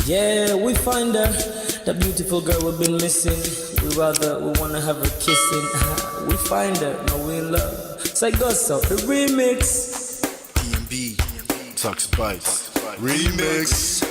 Yeah, we find her, the beautiful girl we've been missing. We wanna have her kissing. We find her, now we in love. Say Gosso, the remix. DMB, Tux Bites, remix.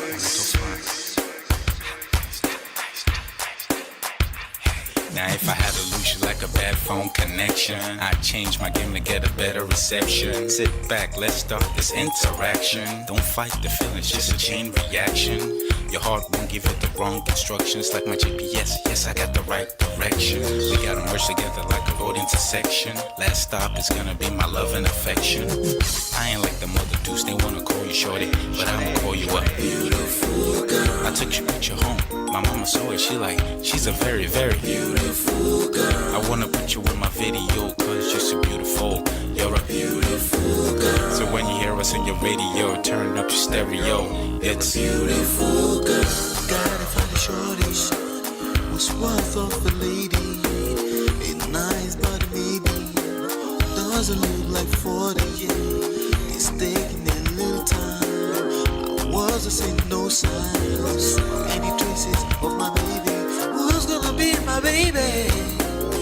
Now if I had to lose you like a bad phone connection, I'd change my game to get a better reception. Sit back, let's start this interaction. Don't fight the feelings, just a chain reaction. Your heart won't give it the wrong instructions. Like my GPS, yes, I got the right direction. We gotta merge together like a road intersection. Last stop is gonna be my love and affection. I ain't like the mother dudes, they wanna call you shorty, but I'ma call you a beautiful girl. I took your picture home, my mama saw it, she's a very, very beautiful girl. I wanna put you in my video, cause you're so beautiful. You're a beautiful girl. So when you hear us on your radio, turn up your stereo. It's beautiful girl. Gotta find a shorty, who's worth of a lady. It's nice, but maybe doesn't look like 40. It's taking a little time. I wasn't seeing no signs, any traces of my baby. Who's gonna be my baby?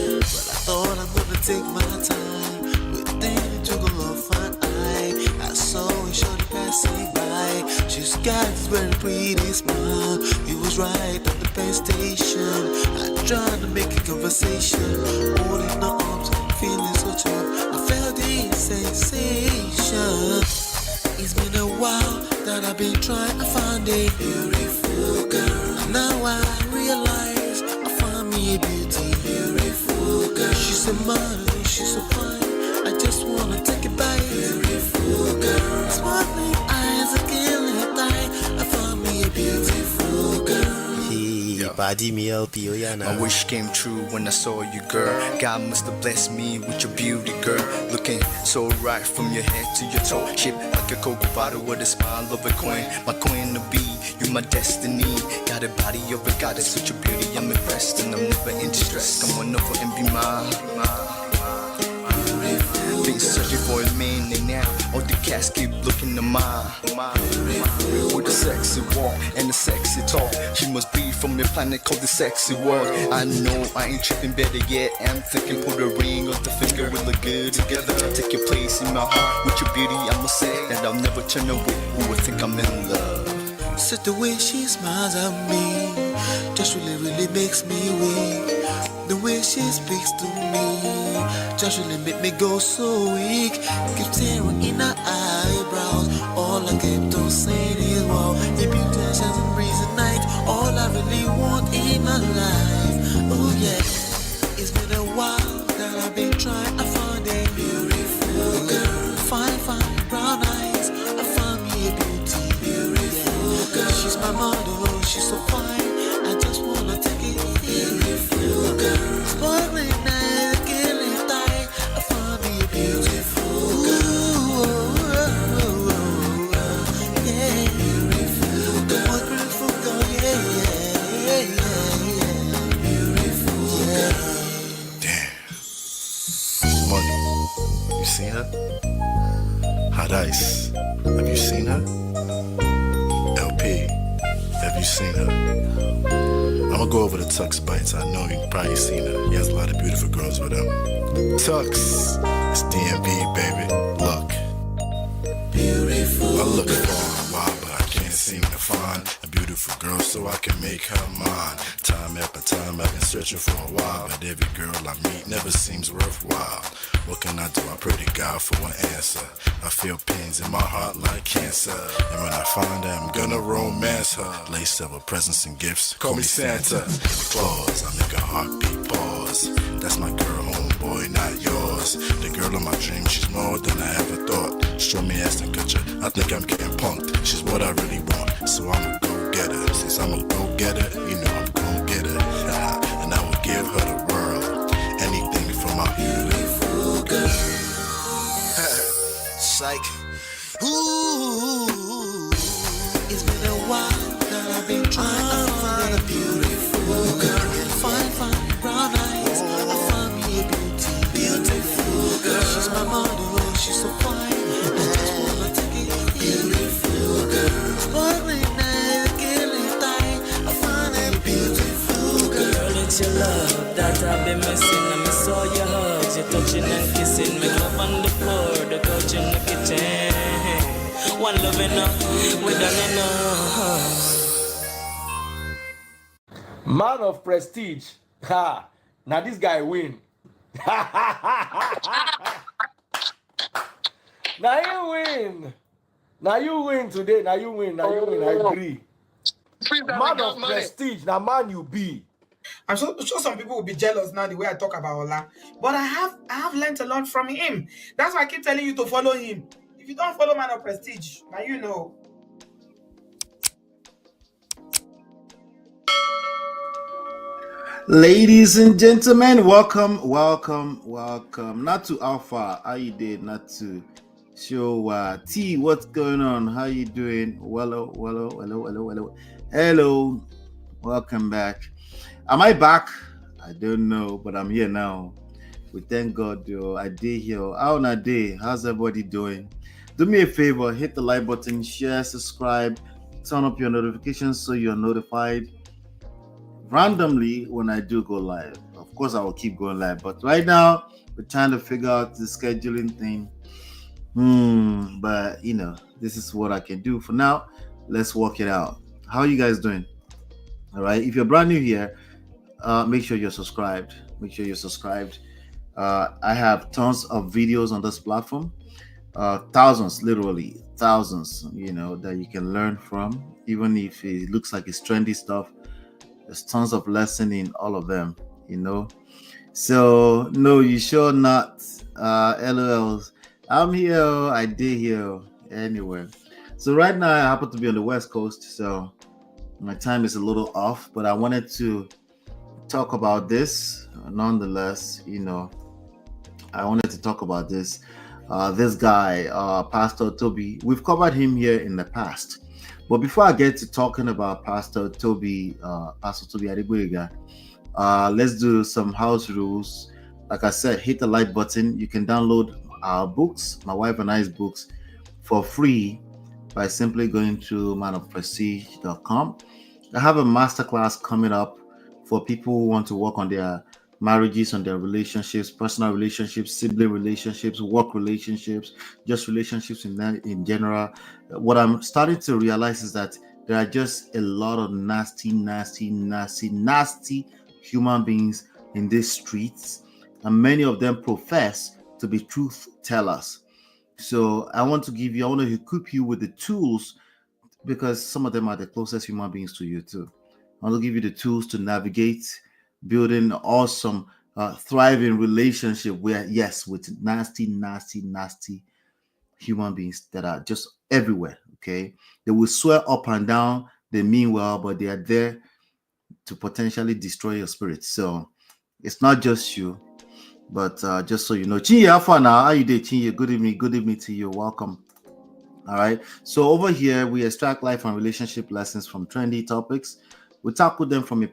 But I thought I'm gonna take my time. Within took a love fine eye. I saw a shorty passing by. She's got this very pretty smile. He was right at the bus station. I tried to make a conversation, holding her arms, feeling so tough. I felt the sensation. It's been a while that I've been trying to find a beautiful girl. And now I realize I found me a beautiful girl. She's a model, she's so fine. I just wanna take it by. Beautiful girl. Sparkling eyes are killing tight. I found me a beautiful girl. Body me LP, oh yeah, My wish came true when I saw you, girl. God must have blessed me with your beauty, girl. Looking so right from your head to your toe. Shaped like a cocoa bottle with a smile of a queen. My queen to be, you my destiny. Got a body of a goddess, such a beauty, I'm impressed. And I'm never in distress. Come on over and be mine. Been searching for a man and now all the cats keep looking to mine. With a sexy walk and a sexy talk. She must be from the planet called the sexy world. I know I ain't tripping, better yet I'm thinking put a ring on the finger, we look good together. Take your place in my heart with your beauty, I'ma say that I'll never turn away. Who would think I'm in love? Such the way she smiles at me just really makes me weak. The way she speaks to me just really make me go so weak. Keep staring in her eyebrows. All I kept on saying is wow. Your beauty shines and breeze at night. All I really want in my life. Oh yeah. It's been a while that I've been trying to find a beautiful girl. Fine brown eyes. I found me a beautiful girl. She's my model, she's so fine. I just wanna take it. Beautiful girl. Sparkling eyes, killing tight. I found me a beautiful girl. Yeah, beautiful girl. What beautiful girl, yeah. Beautiful girl. Damn. Money. You seen her? Hot Ice. Have you seen her? LP. Have you seen her? I'ma go over to Tux Bites. I know you've probably seen her. He has a lot of beautiful girls with him. Tux, it's DMB, baby. Look. I look for a while, but I can't seem to find a beautiful girl so I can make her mine. Time after time I've been searching for a while, but every girl I meet never seems worthwhile. What can I do? I pray to God for an answer. I feel pains in my heart like cancer, and when I find her, I'm gonna romance her. Lace several presents and gifts, call me Santa Claus. I make a heartbeat pause. That's my girl, homeboy, not yours. The girl of my dreams, she's more than I ever thought. Show me ass and culture, I think I'm getting punked. She's what I really want, so I'ma go get her. Since I'm a go getter, you know I'm gon' get her. And I will give her the world, anything for my beautiful girl. Psych. Ooh, it's been a while that I've been trying to find a beautiful girl. Fine brown eyes. I found me a beautiful girl. She's my model, she's so fine. I just wanna take it. Beautiful girl. Sparkling eyes, killing touching and kissing, make love on the floor, the couch in the kitchen. One love enough, we done enough. Man of prestige. Ha! Now this guy win. Now you win. Now you win today. Now you win. Now you win. I agree. Man of prestige. Now man you be. I'm sure some people will be jealous now the way I talk about Ola. But I have learned a lot from him. That's why I keep telling you to follow him. If you don't follow Man of Prestige, now you know. Ladies and gentlemen, welcome. Not to Alpha, how you did? Not to Show T, what's going on? How you doing? Hello. Welcome back. Am I back? I don't know, but I'm here now. We thank God, yo. I did here. How on a day? How's everybody doing? Do me a favor, hit the like button, share, subscribe, turn up your notifications so you're notified randomly when I do go live. Of course, I will keep going live, but right now we're trying to figure out the scheduling thing. But you know, this is what I can do for now. Let's work it out. How are you guys doing? All right. If you're brand new here, make sure you're subscribed. I have tons of videos on this platform. Thousands, literally thousands, you know, that you can learn from. Even if it looks like it's trendy stuff, there's tons of lesson in all of them, you know. So no, you sure not. LOLs. I'm here. I did here. Anyway, so right now I happen to be on the West Coast, so my time is a little off. But I wanted to talk about this. Nonetheless, you know, I wanted to talk about this. This guy, Pastor Tobi. We've covered him here in the past. But before I get to talking about Pastor Tobi Adegboyega, let's do some house rules. Like I said, hit the like button. You can download our books, my wife and I's books, for free by simply going to manofprestige.com. I have a masterclass coming up for people who want to work on their marriages, on their relationships, personal relationships, sibling relationships, work relationships, just relationships in general. What I'm starting to realize is that there are just a lot of nasty human beings in these streets, and many of them profess to be truth tellers. So I want to equip you with the tools, because some of them are the closest human beings to you too. I want to give you the tools to navigate building an awesome, thriving relationship with nasty human beings that are just everywhere. Okay, they will swear up and down they mean well, but they are there to potentially destroy your spirit. So it's not just you, but just so you know. Chinye, how far now? How you doing, Chinye? Good evening to you. Welcome. All right. So over here we extract life and relationship lessons from trendy topics. We tackle them from a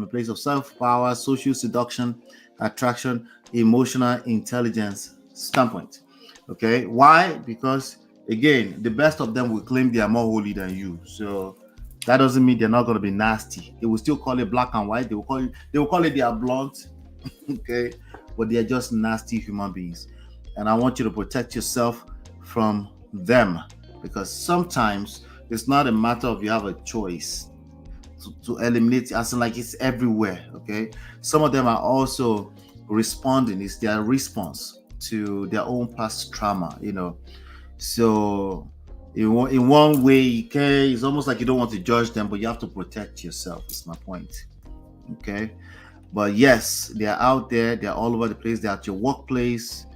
place of self-power, social seduction, attraction, emotional intelligence standpoint. Okay, why? Because again, the best of them will claim they are more holy than you. So that doesn't mean they're not going to be nasty. They will still call it black and white. They will call it they are blunt. Okay, but they are just nasty human beings, and I want you to protect yourself from them, because sometimes it's not a matter of you have a choice to eliminate, as in like it's everywhere. Okay, some of them are also responding. It's their response to their own past trauma, you know. So in one way, okay, it's almost like you don't want to judge them, but you have to protect yourself. Is my point. Okay, but yes, they're out there. They're all over the place. They're at your workplace.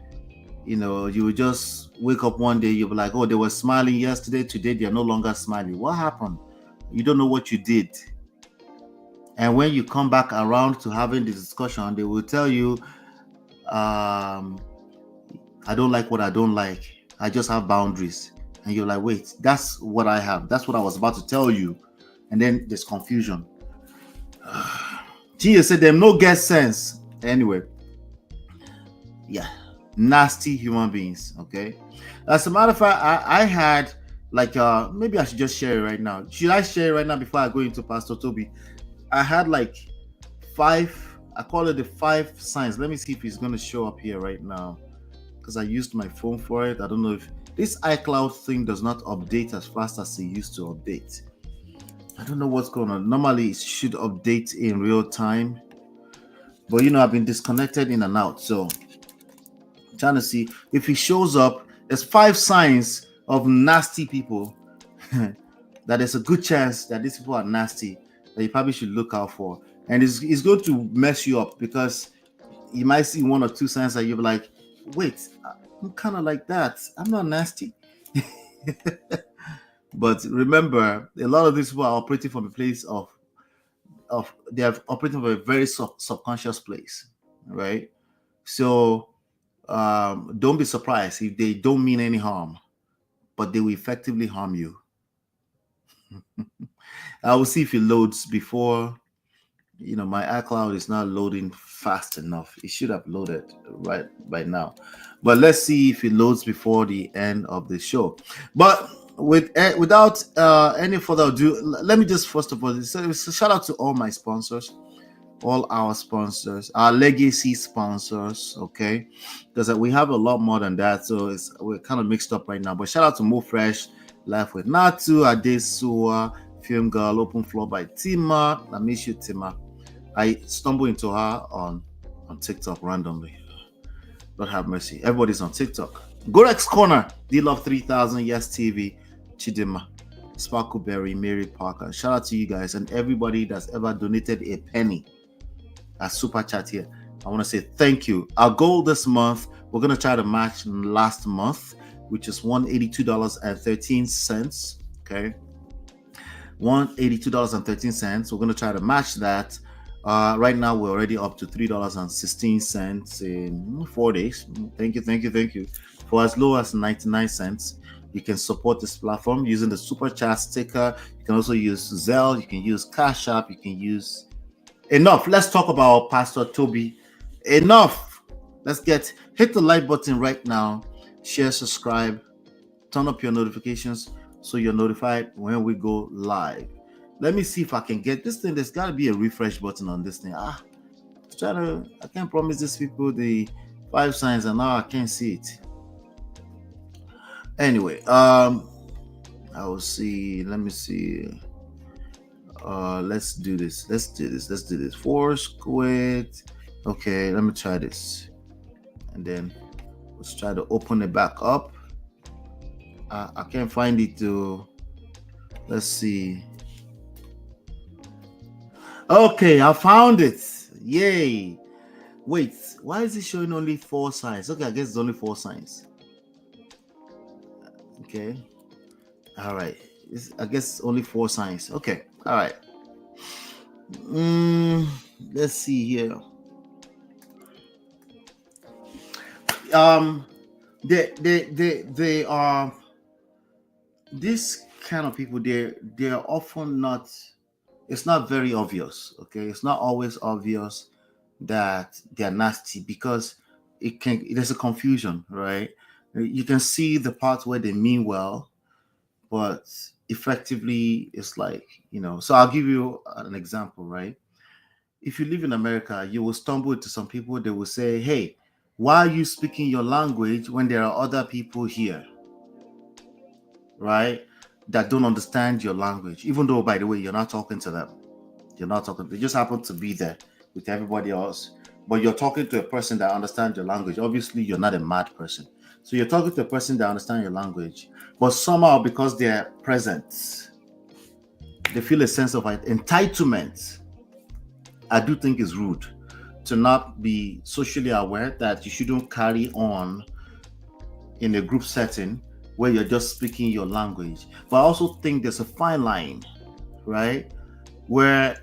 You know, you will just wake up one day, you'll be like, oh, they were smiling yesterday, today they're no longer smiling. What happened? You don't know what you did. And when you come back around to having the discussion, they will tell you, I don't like what I don't like. I just have boundaries. And you're like, wait, that's what I have. That's what I was about to tell you. And then there's confusion. Gia said them no get sense. Anyway, yeah, nasty human beings. Okay. As a matter of fact, I had like maybe I should just share it right now. Should I share it right now before I go into Pastor Tobi? I had like 5 I call it the 5 signs. Let me see if it's going to show up here right now because I used my phone for it. I don't know if this iCloud thing does not update as fast as it used to update. I don't know what's going on. Normally, it should update in real time, but I've been disconnected in and out. So, I'm trying to see if it shows up. There's 5 signs of nasty people that there's a good chance that these people are nasty that you probably should look out for. And it's going to mess you up because you might see 1 or 2 signs that you're like, wait, I'm kind of like that. I'm not nasty. But remember, a lot of these people are operating from a place of they are operating from a very subconscious place, right? So don't be surprised if they don't mean any harm, but they will effectively harm you. I will see if it loads before. My iCloud is not loading fast enough. It should have loaded right by now, but let's see if it loads before the end of the show. But without any further ado, let me just first of all say a shout out to all my sponsors, all our sponsors, our legacy sponsors, okay? Because we have a lot more than that, so we're kind of mixed up right now. But shout out to Mo Fresh, Life with Natu, Adesua, Film Girl, Open Floor by Tima. I miss you, Tima. I stumbled into her on TikTok randomly. Lord have mercy. Everybody's on TikTok. Gorex Corner, D-Love 3000, Yes TV, Chidima, Sparkleberry, Mary Parker. Shout out to you guys and everybody that's ever donated a penny. A super chat here. I want to say thank you. Our goal this month, we're going to try to match last month, which is $182.13. Okay. $182.13. We're going to try to match that. Right now, we're already up to $3.16 in 4 days. Thank you. For as low as 99 cents, you can support this platform using the super chat sticker. You can also use Zelle. You can use Cash App. You can use... Enough. Let's talk about Pastor Tobi. Enough. Let's hit the like button right now. Share, subscribe, turn up your notifications so you're notified when we go live. Let me see if I can get this thing. There's got to be a refresh button on this thing. I can't promise these people the 5 signs and now I can't see it. Anyway, I will see. Let me see. Let's do this. Force quit. Okay, let me try this. And then let's try to open it back up. I can't find it to... Let's see. Okay, I found it. Yay. Wait, why is it showing only 4 signs? Okay, I guess it's only 4 signs. Okay. All right. I guess only 4 signs. Okay. All right. Let's see here. They are this kind of people. They're often not. It's not very obvious. Okay, it's not always obvious that they're nasty because there's a confusion, right? You can see the part where they mean well, but effectively it's like, so I'll give you an example, right? If you live in America, you will stumble into some people. They will say, hey, why are you speaking your language when there are other people here, right, that don't understand your language, even though, by the way, you're not talking to them. They just happen to be there with everybody else, but you're talking to a person that understands your language. Obviously, you're not a mad person. So you're talking to a person that understands your language, but somehow because they're present, they feel a sense of entitlement. I do think it's rude to not be socially aware that you shouldn't carry on in a group setting where you're just speaking your language. But I also think there's a fine line, right, where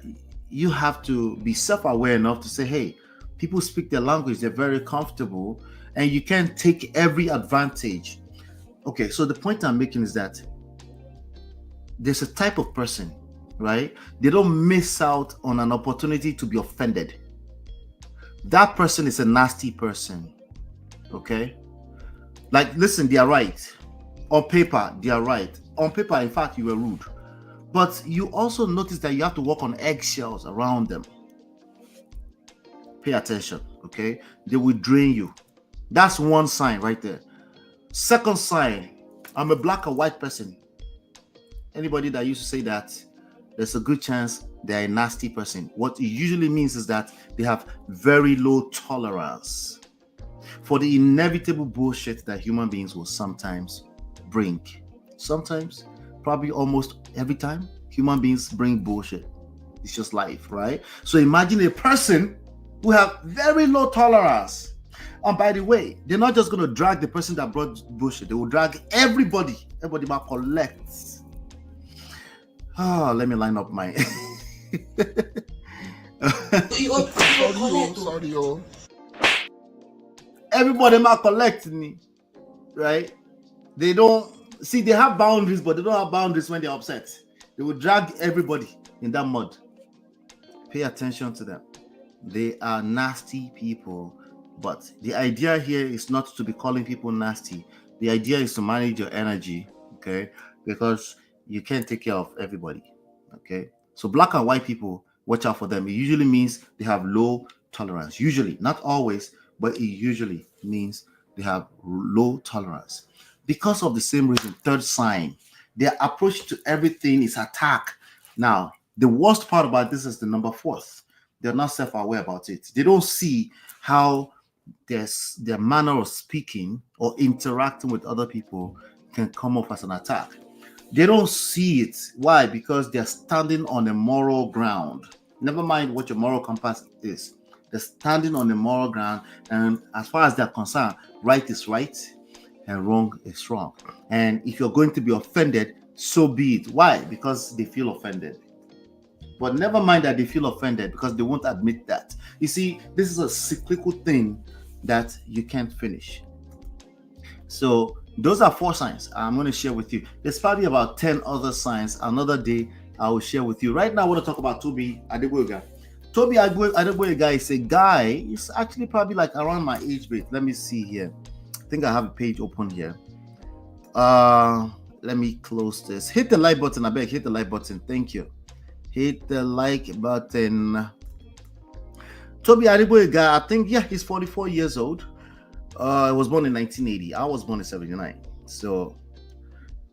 you have to be self-aware enough to say, hey, people speak their language, they're very comfortable, and you can't take every advantage. Okay, so the point I'm making is that there's a type of person, right? They don't miss out on an opportunity to be offended. That person is a nasty person, okay? Like, listen, they are right. On paper, they are right. On paper, in fact, you were rude. But you also notice that you have to walk on eggshells around them. Pay attention, okay? They will drain you. That's one sign right there. Second sign, I'm a black and white person. Anybody that used to say that, there's a good chance they're a nasty person. What it usually means is that they have very low tolerance for the inevitable bullshit that human beings will sometimes bring. Sometimes, probably almost every time, human beings bring bullshit. It's just life, right? So imagine a person who have very low tolerance. And by the way, they're not just going to drag the person that brought bullshit. They will drag everybody. Everybody might collect. Let me line up my... Sorry. Everybody might collect me, right? They don't... See, they have boundaries, but they don't have boundaries when they're upset. They will drag everybody in that mud. Pay attention to them. They are nasty people. But the idea here is not to be calling people nasty. The idea is to manage your energy, okay? Because you can't take care of everybody, okay? So black and white people, watch out for them. It usually means they have low tolerance. Usually, not always, but it usually means they have low tolerance. Because of the same reason, third sign, their approach to everything is attack. Now, the worst part about this is the number fourth. They're not self-aware about it. They don't see how their manner of speaking or interacting with other people can come off as an attack. They don't see it. Why? Because they're standing on a moral ground. Never mind what your moral compass is. They're standing on a moral ground, and as far as they're concerned, right is right and wrong is wrong. And if you're going to be offended, so be it. Why? Because they feel offended. But never mind that they feel offended, because they won't admit that. You see, this is a cyclical thing that you can't finish. So those are 4 signs I'm going to share with you. There's probably about 10 other signs. Another day I will share with you. Right now I want to talk about Tobi Adeboyega. Tobi Adeboyega is a guy. He's actually probably like around my age rate. Let me see here. I think I have a page open here. Let me close this. Hit the like button. I beg, hit the like button. Thank you. Hit the like button. Tobi Adeboyega, I think, yeah, he's 44 years old. I was born in 1980. I was born in 79. So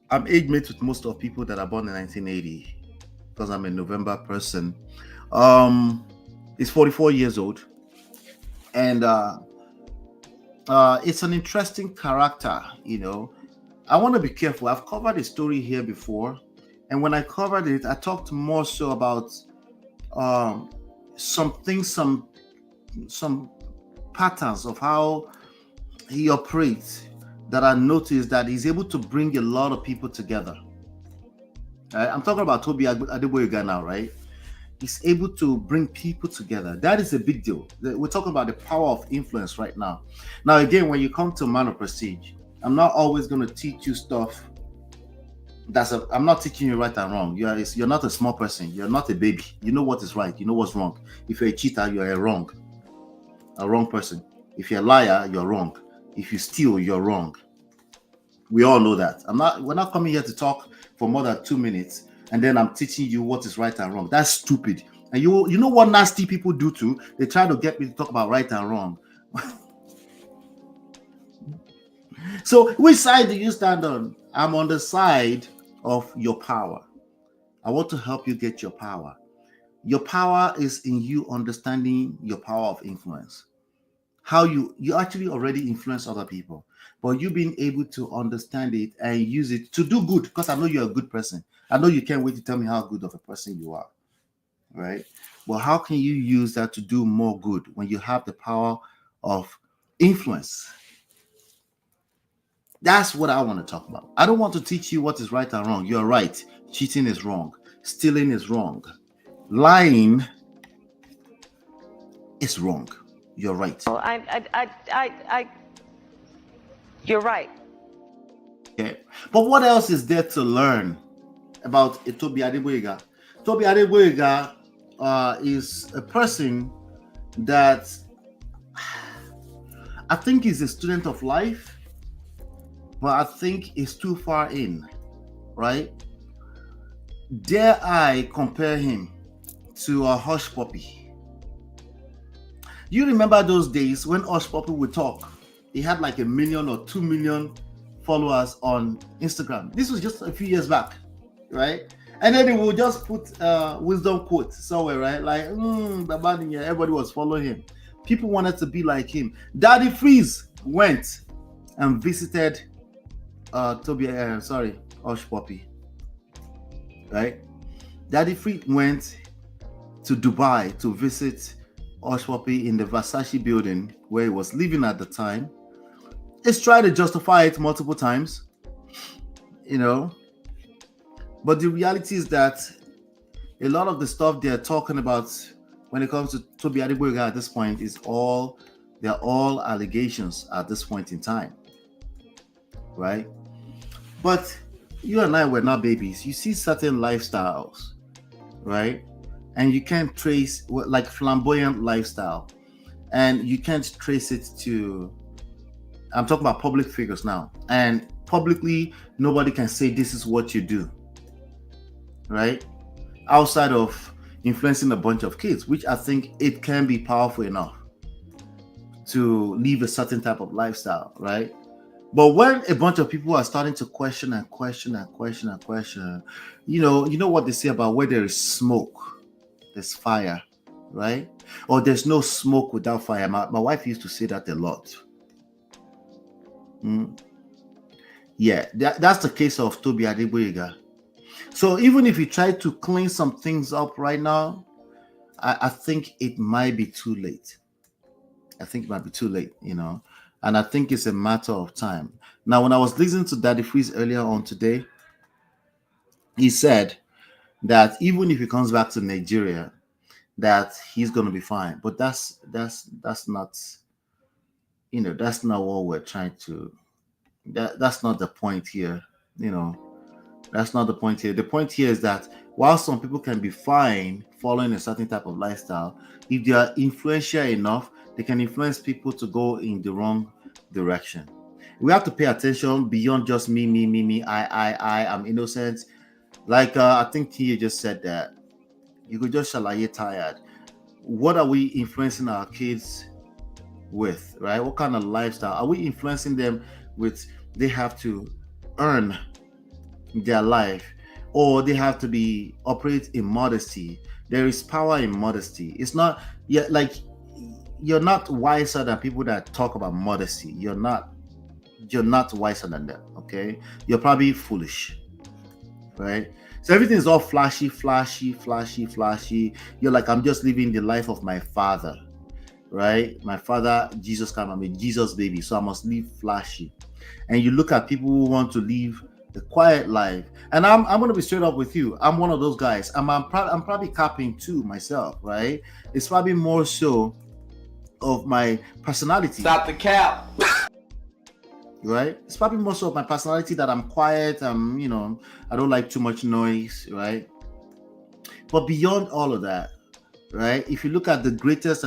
I'm age mate with most of people that are born in 1980 because I'm a November person. He's 44 years old. And it's an interesting character, you know. I want to be careful. I've covered a story here before. And when I covered it, I talked more so about some patterns of how he operates that I noticed that he's able to bring a lot of people together. Right? I'm talking about Tobi Adeboyega now, right? He's able to bring people together. That is a big deal. We're talking about the power of influence right now. Now, again, when you come to a man of prestige, I'm not always going to teach you stuff. I'm not teaching you right and wrong. You're not a small person. You're not a baby. You know what is right. You know what's wrong. If you're a cheater, you're a wrong person. If you're a liar, you're wrong. If you steal, you're wrong. We all know that. We're not coming here to talk for more than 2 minutes and then I'm teaching you what is right and wrong. That's stupid. And you know what nasty people do too? They try to get me to talk about right and wrong. So which side do you stand on? I'm on the side of your power. I want to help you get your power. Your power is in you understanding your power of influence. How you actually already influence other people, but you being able to understand it and use it to do good, because I know you're a good person. I know you can't wait to tell me how good of a person you are, right? Well, how can you use that to do more good when you have the power of influence? That's what I want to talk about. I don't want to teach you what is right and wrong. You're right. Cheating is wrong. Stealing is wrong. Lying is wrong. You're right. Well, you're right. Okay. But what else is there to learn about Tobi Adeboyega? Tobi Adeboyega is a person that I think is a student of life, but I think is too far in, right? Dare I compare him to a hush puppy? You remember those days when Osh Poppy would talk? He had like 1 million or 2 million followers on Instagram. This was just a few years back, right? And then he would just put wisdom quote somewhere, right? Like, the man here, everybody was following him. People wanted to be like him. Daddy Freeze went and visited Osh Poppy, right? Daddy Freeze went to Dubai to visit Osh Poppy in the Versace building where he was living at the time. He's tried to justify it multiple times, but the reality is that a lot of the stuff they're talking about when it comes to Tobi Adegboyega at this point they're all allegations at this point in time, right? But you and I were not babies. You see certain lifestyles, right? And you can't trace, like flamboyant lifestyle, and you can't trace it to, I'm talking about public figures now, and publicly nobody can say this is what you do, right? Outside of influencing a bunch of kids, which I think it can be powerful enough to live a certain type of lifestyle, right? But when a bunch of people are starting to question, you know what they say about where there is smoke, there's fire, right? Or there's no smoke without fire. My wife used to say that a lot. Yeah, that's the case of Tobi Adegboyega. So even if you try to clean some things up right now, I think it might be too late. And I think it's a matter of time. Now, when I was listening to Daddy Freeze earlier on today, he said that even if he comes back to Nigeria, that he's going to be fine. But that's not, that's not what we're trying to, that's not the point here. That's not the point here. The point here is that while some people can be fine following a certain type of lifestyle, if they are influential enough, they can influence people to go in the wrong direction. We have to pay attention beyond just me, I'm innocent. Like I think Tia just said that you could just shalaye tired. What are we influencing our kids with, right? What kind of lifestyle are we influencing them with? They have to earn their life, or they have to operate in modesty. There is power in modesty. It's not like you're not wiser than people that talk about modesty. You're not wiser than them. Okay, you're probably foolish, right? So everything is all flashy. You're like, I'm just living the life of my father, right? My father, Jesus Christ, I'm a Jesus baby, so I must live flashy. And you look at people who want to live the quiet life, and I'm going to be straight up with you. I'm one of those guys. I'm probably capping too myself, right? It's probably more so of my personality. Stop the cap. Right? It's probably more so of my personality that I'm quiet. I don't like too much noise, right? But beyond all of that, right? If you look at the greatest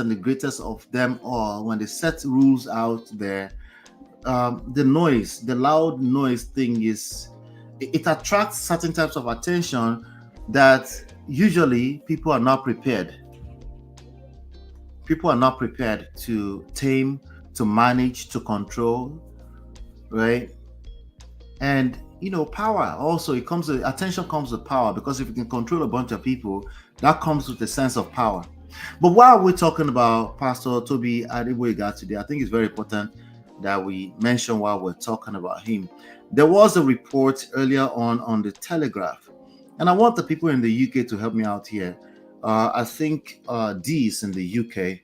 of them all, when they set rules out there, the loud noise thing it attracts certain types of attention that usually people are not prepared. People are not prepared to tame, to manage, to control, right? And power also, attention comes with power, because if you can control a bunch of people, that comes with a sense of power. But while we're talking about Pastor Tobi Adegboyega today, I think it's very important that we mention while we're talking about him. There was a report earlier on the Telegraph, and I want the people in the UK to help me out here. I think D is in the UK.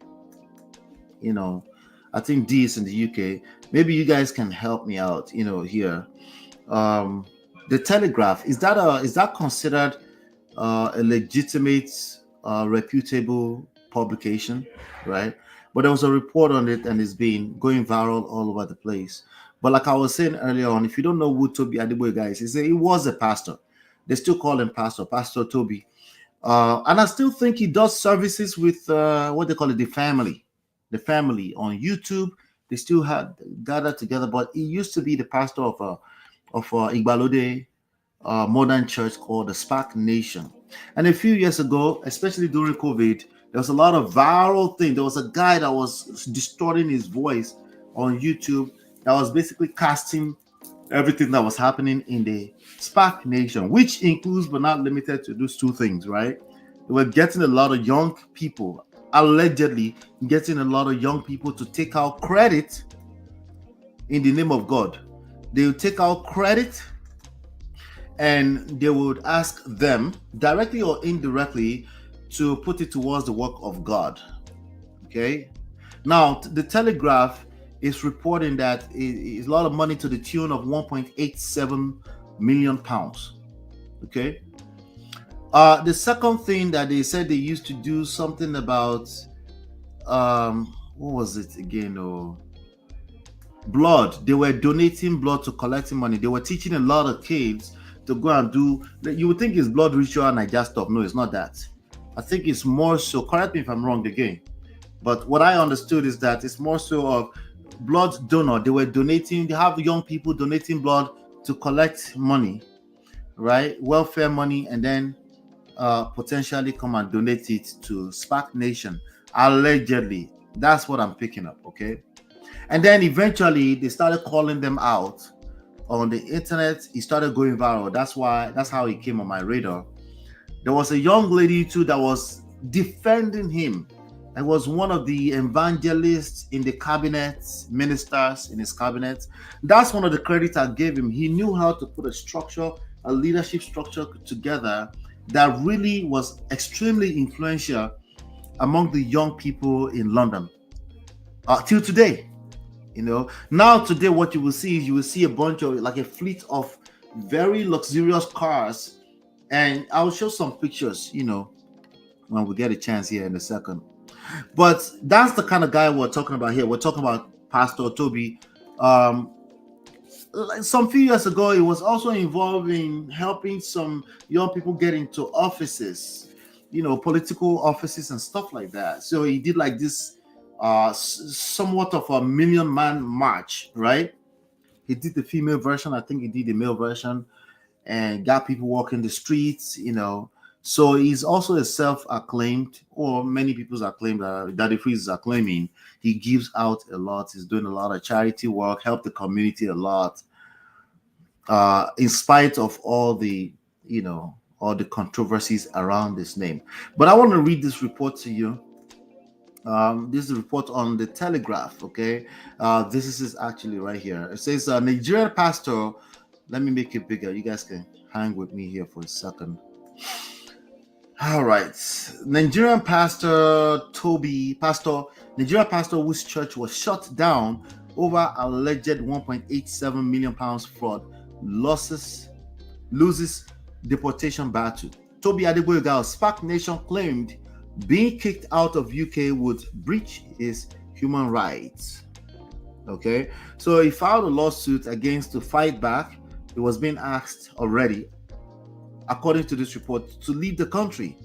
I think D is in the UK. Maybe you guys can help me out. Here, the Telegraph, is that considered a legitimate, reputable publication, right? But there was a report on it, and it's been going viral all over the place. But like I was saying earlier on, if you don't know who Tobi Adegboyega is, he was a pastor. They still call him Pastor Tobi. And I still think he does services with what they call it, the family on YouTube. They still had gathered together, but he used to be the pastor of Igbalode modern church called the Spark Nation. And a few years ago, especially during COVID, There was a lot of viral thing. There was a guy that was distorting his voice on YouTube that was basically casting everything that was happening in the SPAC nation, which includes but not limited to those two things, right? They were getting a lot of young people, allegedly getting a lot of young people to take out credit in the name of God. They would take out credit and they would ask them directly or indirectly to put it towards the work of God. Okay. Now, the Telegraph is reporting that it's a lot of money to the tune of 1.87 million pounds. Okay. The second thing that they said they used to do something about, what was it again? Oh, blood. They were donating blood to collecting money. They were teaching a lot of kids to go and do. You would think it's blood ritual and I just stop. No, it's not that. I think it's more so. Correct me if I'm wrong again. But what I understood is that it's more so of blood donor. They were donating. They have young people donating blood to collect money, right? Welfare money, and then potentially come and donate it to SPAC Nation. Allegedly, that's what I'm picking up. Okay. And then eventually they started calling them out on the internet. He started going viral. That's how he came on my radar. There was a young lady too that was defending him. I was one of the evangelists in the cabinet, ministers in his cabinet. That's one of the credits I gave him. He knew how to put a structure, a leadership structure together that really was extremely influential among the young people in London. Till today. You know, now today what you will see is you will see a bunch of, like, a fleet of very luxurious cars, and I'll show some pictures, you know, when we get a chance here in a second. But that's the kind of guy we're talking about here. We're talking about Pastor Tobi. Some few years ago, he was also involved in helping some young people get into offices, you know, political offices and stuff like that. So he did like this somewhat of a million-man march, right? He did the female version. I think he did the male version and got people walking the streets, you know. So he's also a self-acclaimed, or many people's acclaimed, Daddy Freeze is acclaiming. He gives out a lot. He's doing a lot of charity work, helped the community a lot, in spite of all the, you know, all the controversies around this name. But I want to read this report to you. This is a report on the Telegraph. Okay, this is actually right here. It says Nigerian pastor. Let me make it bigger. You guys can hang with me here for a second. All right, Nigerian pastor Tobi, Nigerian pastor whose church was shut down over alleged 1.87 million pounds fraud, loses deportation battle. Tobi Adegboyega of SPAC Nation claimed being kicked out of UK would breach his human rights. Okay, so he filed a lawsuit against to fight back. He was being asked already, according to this report, to leave the country.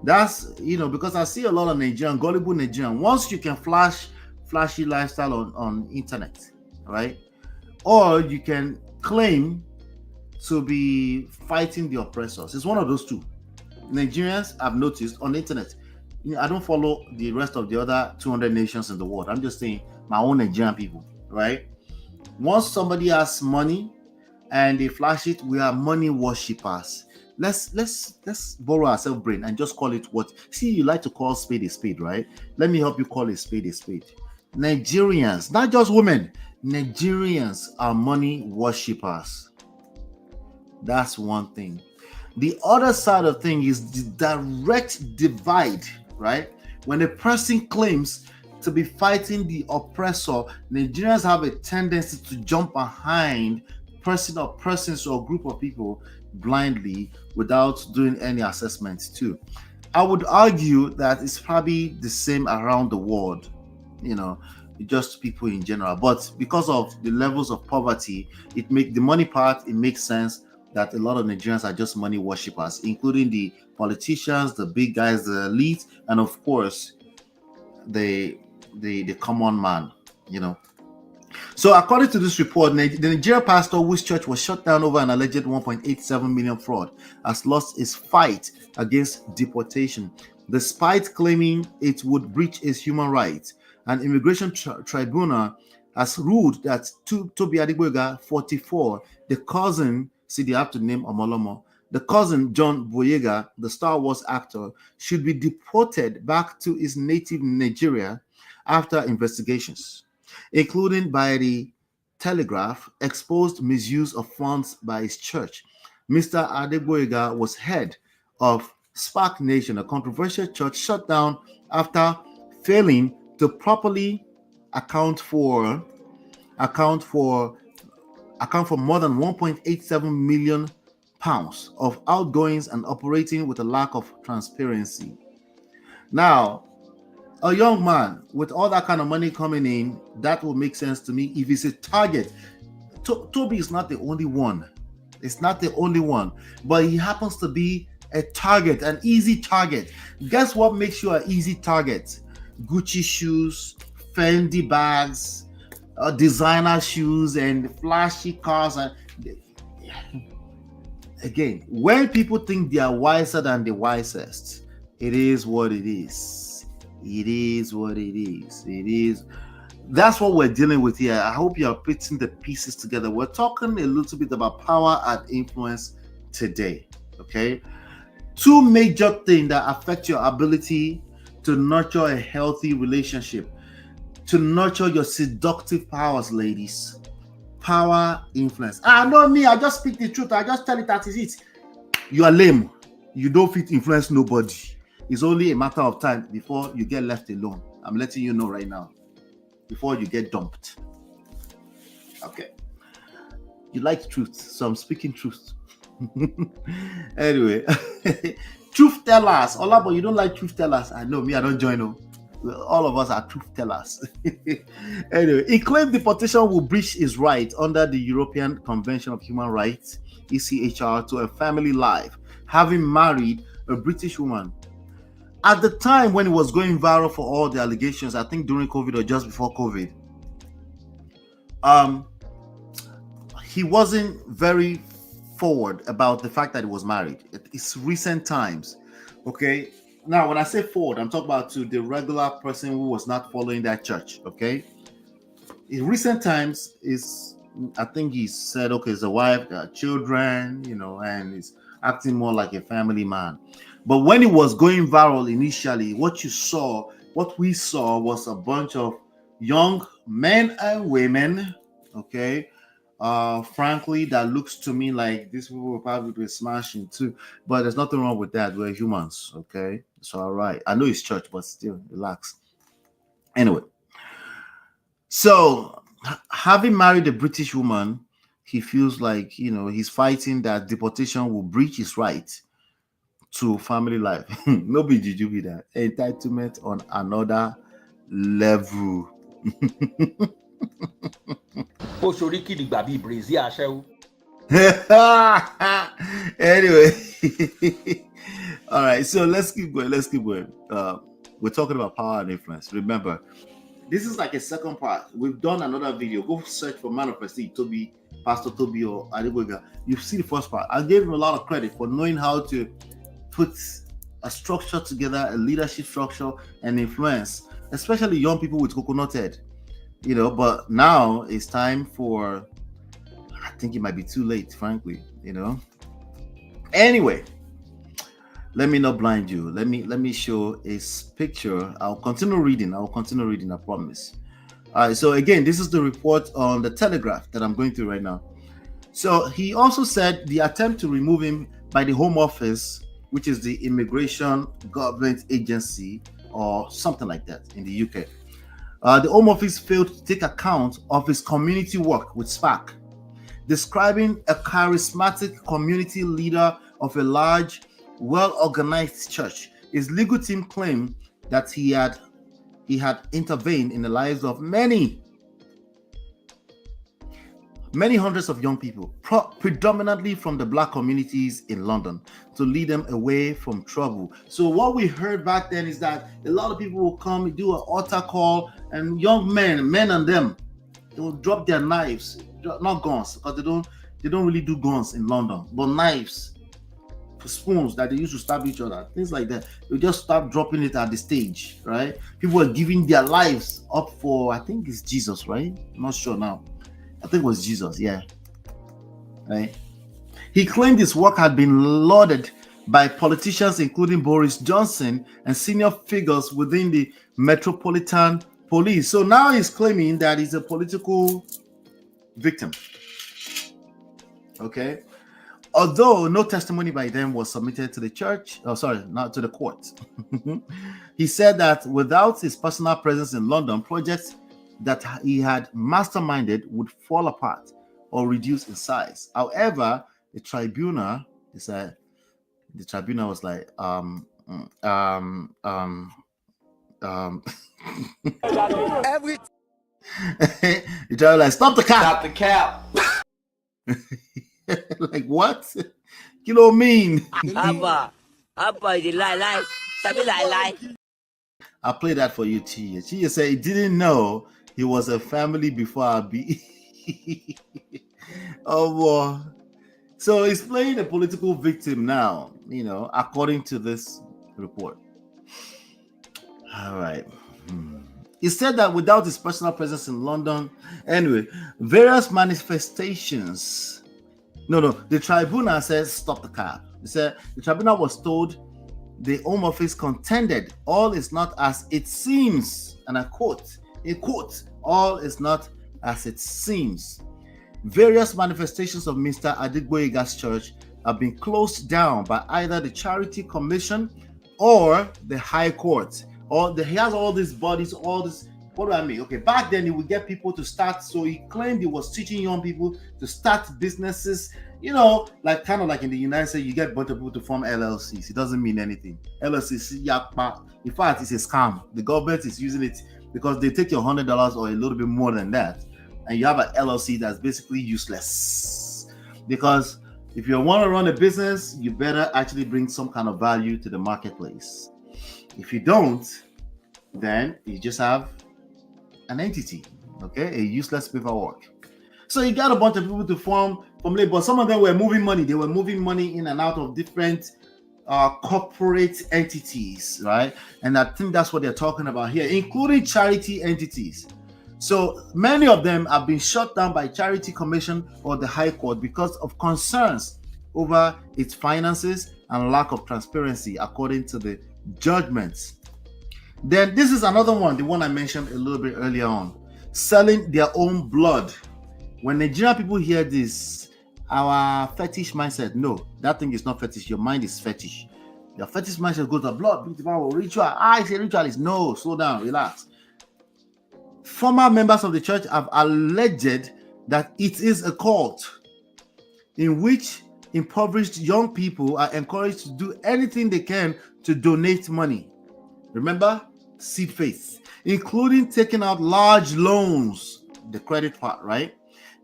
That's, you know, because I see a lot of Nigerian, gullible Nigerian. Once you can flashy lifestyle on internet, right? Or you can claim to be fighting the oppressors. It's one of those two. Nigerians, I've noticed on the internet, you know, I don't follow the rest of the other 200 nations in the world. I'm just saying my own Nigerian people, right? Once somebody has money and they flash it, we are money worshippers. Let's borrow ourselves brain and just call it what. See, you like to call spade a spade, right? Let me help you call a spade a spade. Nigerians, not just women, Nigerians are money worshippers. That's one thing. The other side of thing is the direct divide, right? When a person claims to be fighting the oppressor, Nigerians have a tendency to jump behind person or persons or group of people blindly without doing any assessment too. I would argue that it's probably the same around the world, you know, just people in general. But because of the levels of poverty, it makes the money part, it makes sense that a lot of Nigerians are just money worshippers, including the politicians, the big guys, the elite, and of course the common man, you know. So according to this report, the Nigerian pastor whose church was shut down over an alleged 1.87 million fraud has lost his fight against deportation. despite claiming it would breach its human rights. An immigration tribunal has ruled that Tobi Adegboyega, 44, the cousin, see they have to name Omolomo, the cousin John Boyega, the Star Wars actor, should be deported back to his native Nigeria after investigations, including by the Telegraph, exposed misuse of funds by his church. Mr. Adegboyega was head of Spark Nation, a controversial church shut down after failing to properly account for more than 1.87 million pounds of outgoings and operating with a lack of transparency. Now, a young man with all that kind of money coming in, that will make sense to me if it's a target. Tobi is not the only one. It's not the only one, but he happens to be a target, an easy target. Guess what makes you an easy target? Gucci shoes, Fendi bags, designer shoes, and flashy cars. And again, when people think they are wiser than the wisest, it is what it is. It is what it is. It is. That's what we're dealing with here. I hope you are putting the pieces together. We're talking a little bit about power and influence today. Okay, two major things that affect your ability to nurture a healthy relationship, to nurture your seductive powers, ladies. Power, influence. Not me. I just speak the truth. I just tell it that is it. You are lame. You don't fit influence nobody. It's only a matter of time before you get left alone. I'm letting you know right now. Before you get dumped. Okay. You like truth, so I'm speaking truth. Anyway, truth tellers. Olabo, you don't like truth tellers. I know me, I don't join them. All of us are truth tellers. Anyway, he claimed deportation will breach his right under the European Convention of Human Rights, ECHR, to a family life, having married a British woman. At the time when it was going viral for all the allegations, I think during COVID or just before COVID, he wasn't very forward about the fact that he was married. It's recent times, okay? Now, when I say forward, I'm talking about to the regular person who was not following that church, okay? In recent times, I think he said, okay, it's a wife, there are children, and he's acting more like a family man. But when it was going viral initially, what we saw was a bunch of young men and women, okay, frankly, that looks to me like these people will probably be smashing too. But there's nothing wrong with that. We're humans, okay? It's all right. I know it's church, but still, relax. Anyway, so having married a British woman, he feels like, he's fighting that deportation will breach his right to family life. No be juju be that. Entitlement on another level. Anyway, all right, so let's keep going. We're talking about power and influence. Remember, this is like a second part. We've done another video. Go search for Man of Prestige, Tobi, Pastor Tobi or Adegboyega. You see the first part. I gave him a lot of credit for knowing how to put a structure together, a leadership structure and influence, especially young people with coconut head. But now it's time for, I think it might be too late, frankly, Anyway, let me not blind you. Let me show a picture. I'll continue reading, I promise. All right, so again, this is the report on the Telegraph that I'm going through right now. So he also said the attempt to remove him by the Home Office, which is the immigration government agency or something like that in the UK. The Home Office failed to take account of his community work with Spark, describing a charismatic community leader of a large, well-organized church. His legal team claimed that he had intervened in the lives of many hundreds of young people, predominantly from the Black communities in London, to lead them away from trouble. So what we heard back then is that a lot of people will come, do an altar call, and young men and them, they will drop their knives, not guns, because they don't really do guns in London, but knives, spoons that they used to stab each other, things like that. They just start dropping it at the stage, right? People are giving their lives up for, I think it's Jesus, right? I'm not sure now. I think it was Jesus, yeah. Right? He claimed his work had been lauded by politicians including Boris Johnson and senior figures within the Metropolitan Police. So now he's claiming that he's a political victim. Okay. Although no testimony by them was submitted to the church, not to the court. He said that without his personal presence in London, projects that he had masterminded would fall apart or reduce in size. However, the tribunal was like, Every the tribunal like, stop the cap. stop the cap. Like, what? You know what I mean? Abba, you lie. Sabi lie. I'll play that for you, Chia. Chia said he didn't know he was a family before I be. Oh, boy. So he's playing a political victim now, according to this report. All right. He said that without his personal presence in London, anyway, various manifestations. The tribunal says stop the cap. He said the tribunal was told the Home Office contended all is not as it seems, and I quote, all is not as it seems. Various manifestations of Mr. Adigboyega's church have been closed down by either the Charity Commission or the High Court. He has all these bodies, all this. What do I mean? Okay, back then he would get people to start. So he claimed he was teaching young people to start businesses. Like kind of like in the United States, you get a bunch of people to form LLCs. It doesn't mean anything. LLCs, in fact, it's a scam. The government is using it because they take your $100 or a little bit more than that, and you have an LLC that's basically useless. Because if you want to run a business, you better actually bring some kind of value to the marketplace. If you don't, then you just have an entity, okay, a useless paperwork. So you got a bunch of people to form, but some of them were moving money. They were moving money in and out of different corporate entities, right? And I think that's what they're talking about here, including charity entities. So many of them have been shut down by Charity Commission or the High Court because of concerns over its finances and lack of transparency, according to the judgments. Then this is another one, the one I mentioned a little bit earlier on, selling their own blood. When Nigerian people hear this, our fetish mindset, no, that thing is not fetish. Your mind is fetish. Your fetish mindset goes to blood, ritual. I say ritual is no, slow down, relax. Former members of the church have alleged that it is a cult in which impoverished young people are encouraged to do anything they can to donate money. Remember, seed faith, including taking out large loans, the credit part, right?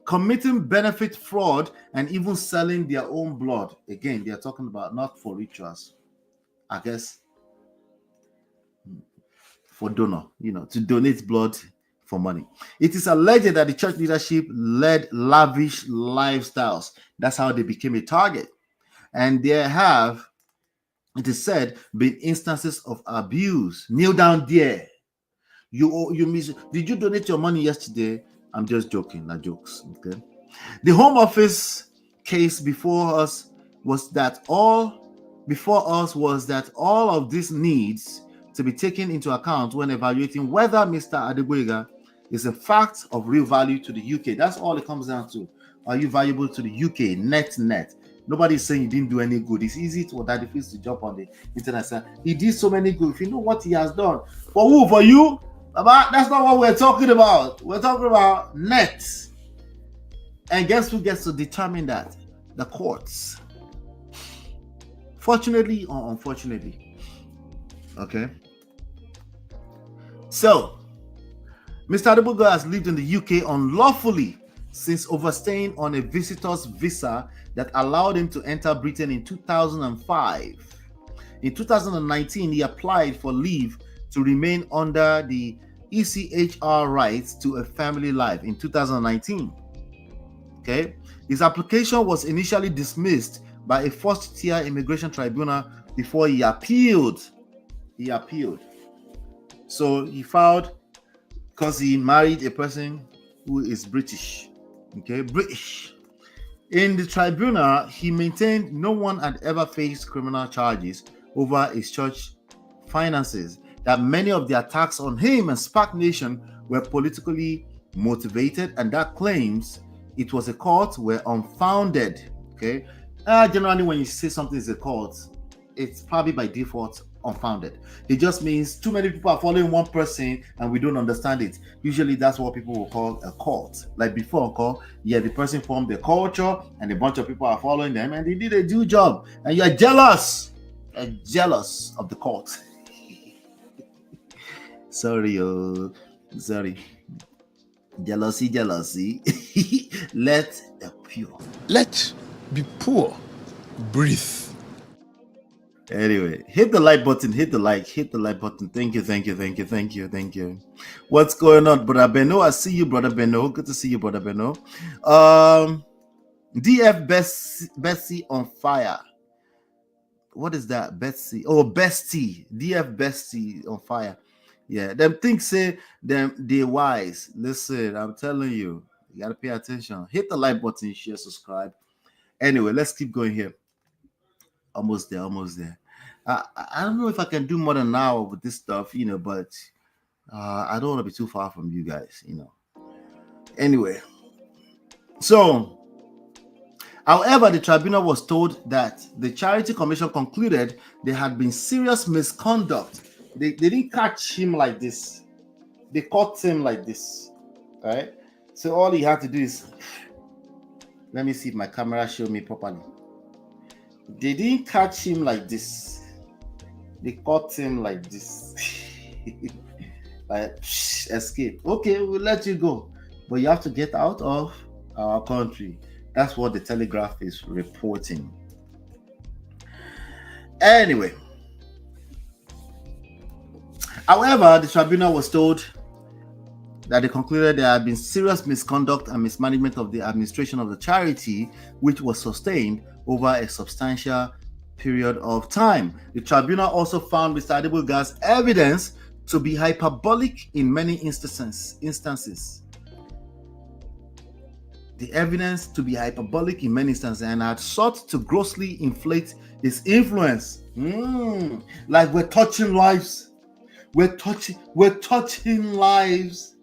Committing benefit fraud and even selling their own blood. Again, they are talking about not for rituals, I guess, for donor, to donate blood for money. It is alleged that the church leadership led lavish lifestyles. That's how they became a target. And there have, it is said, been instances of abuse. Kneel down there. You miss. Did you donate your money yesterday? I'm just joking, not jokes. Okay. The Home Office case before us was that all of this needs to be taken into account when evaluating whether Mr. Adegboyega is a fact of real value to the UK. That's all it comes down to. Are you valuable to the UK? Net. Nobody's saying you didn't do any good. It's easy for Daddy Fizz to jump on the internet and say, he did so many good. If you know what he has done. For who? For you? That's not what we're talking about. We're talking about net. And guess who gets to determine that? The courts. Fortunately or unfortunately. Okay. So, Mr. Adegboyega has lived in the UK unlawfully since overstaying on a visitor's visa that allowed him to enter Britain in 2005. In 2019, he applied for leave to remain under the ECHR rights to a family life in 2019. Okay, his application was initially dismissed by a first-tier immigration tribunal before he appealed. So he filed because he married a person who is British. Okay, British. In the tribunal, he maintained no one had ever faced criminal charges over his church finances, that many of the attacks on him and Spark Nation were politically motivated, and that claims it was a cult were unfounded. Okay, generally when you say something is a cult, it's probably by default unfounded. It just means too many people are following one person and we don't understand it. Usually that's what people will call a cult. Like before a cult, the person formed a culture and a bunch of people are following them and they did a due job, and you're jealous of the cult. Sorry. Jealousy. Let be poor. Breathe. Anyway, hit the like button, hit the like button. Thank you. What's going on, Brother Beno? I see you, Brother Beno. Good to see you, Brother Beno. DF Betsy on fire. What is that? Betsy. Oh, Bestie. DF Bestie on fire. Yeah, them things say them they wise. Listen, I'm telling you, you gotta pay attention. Hit the like button, share, subscribe. Anyway, let's keep going here. Almost there. I don't know if I can do more than an hour with this stuff, but I don't want to be too far from you guys, Anyway, so, however, the tribunal was told that the Charity Commission concluded there had been serious misconduct. They didn't catch him like this. They caught him like this, right? So all he had to do is, let me see if my camera show me properly. They didn't catch him like this. They caught him like this. Like, escape. Okay, we'll let you go. But you have to get out of our country. That's what the Telegraph is reporting. Anyway. However, the tribunal was told that they concluded there had been serious misconduct and mismanagement of the administration of the charity, which was sustained over a substantial period of time. The tribunal also found Mr. Adeboga's evidence to be hyperbolic in many instances. The evidence to be hyperbolic in many instances and had sought to grossly inflate his influence. Like we're touching lives. We're touching lives.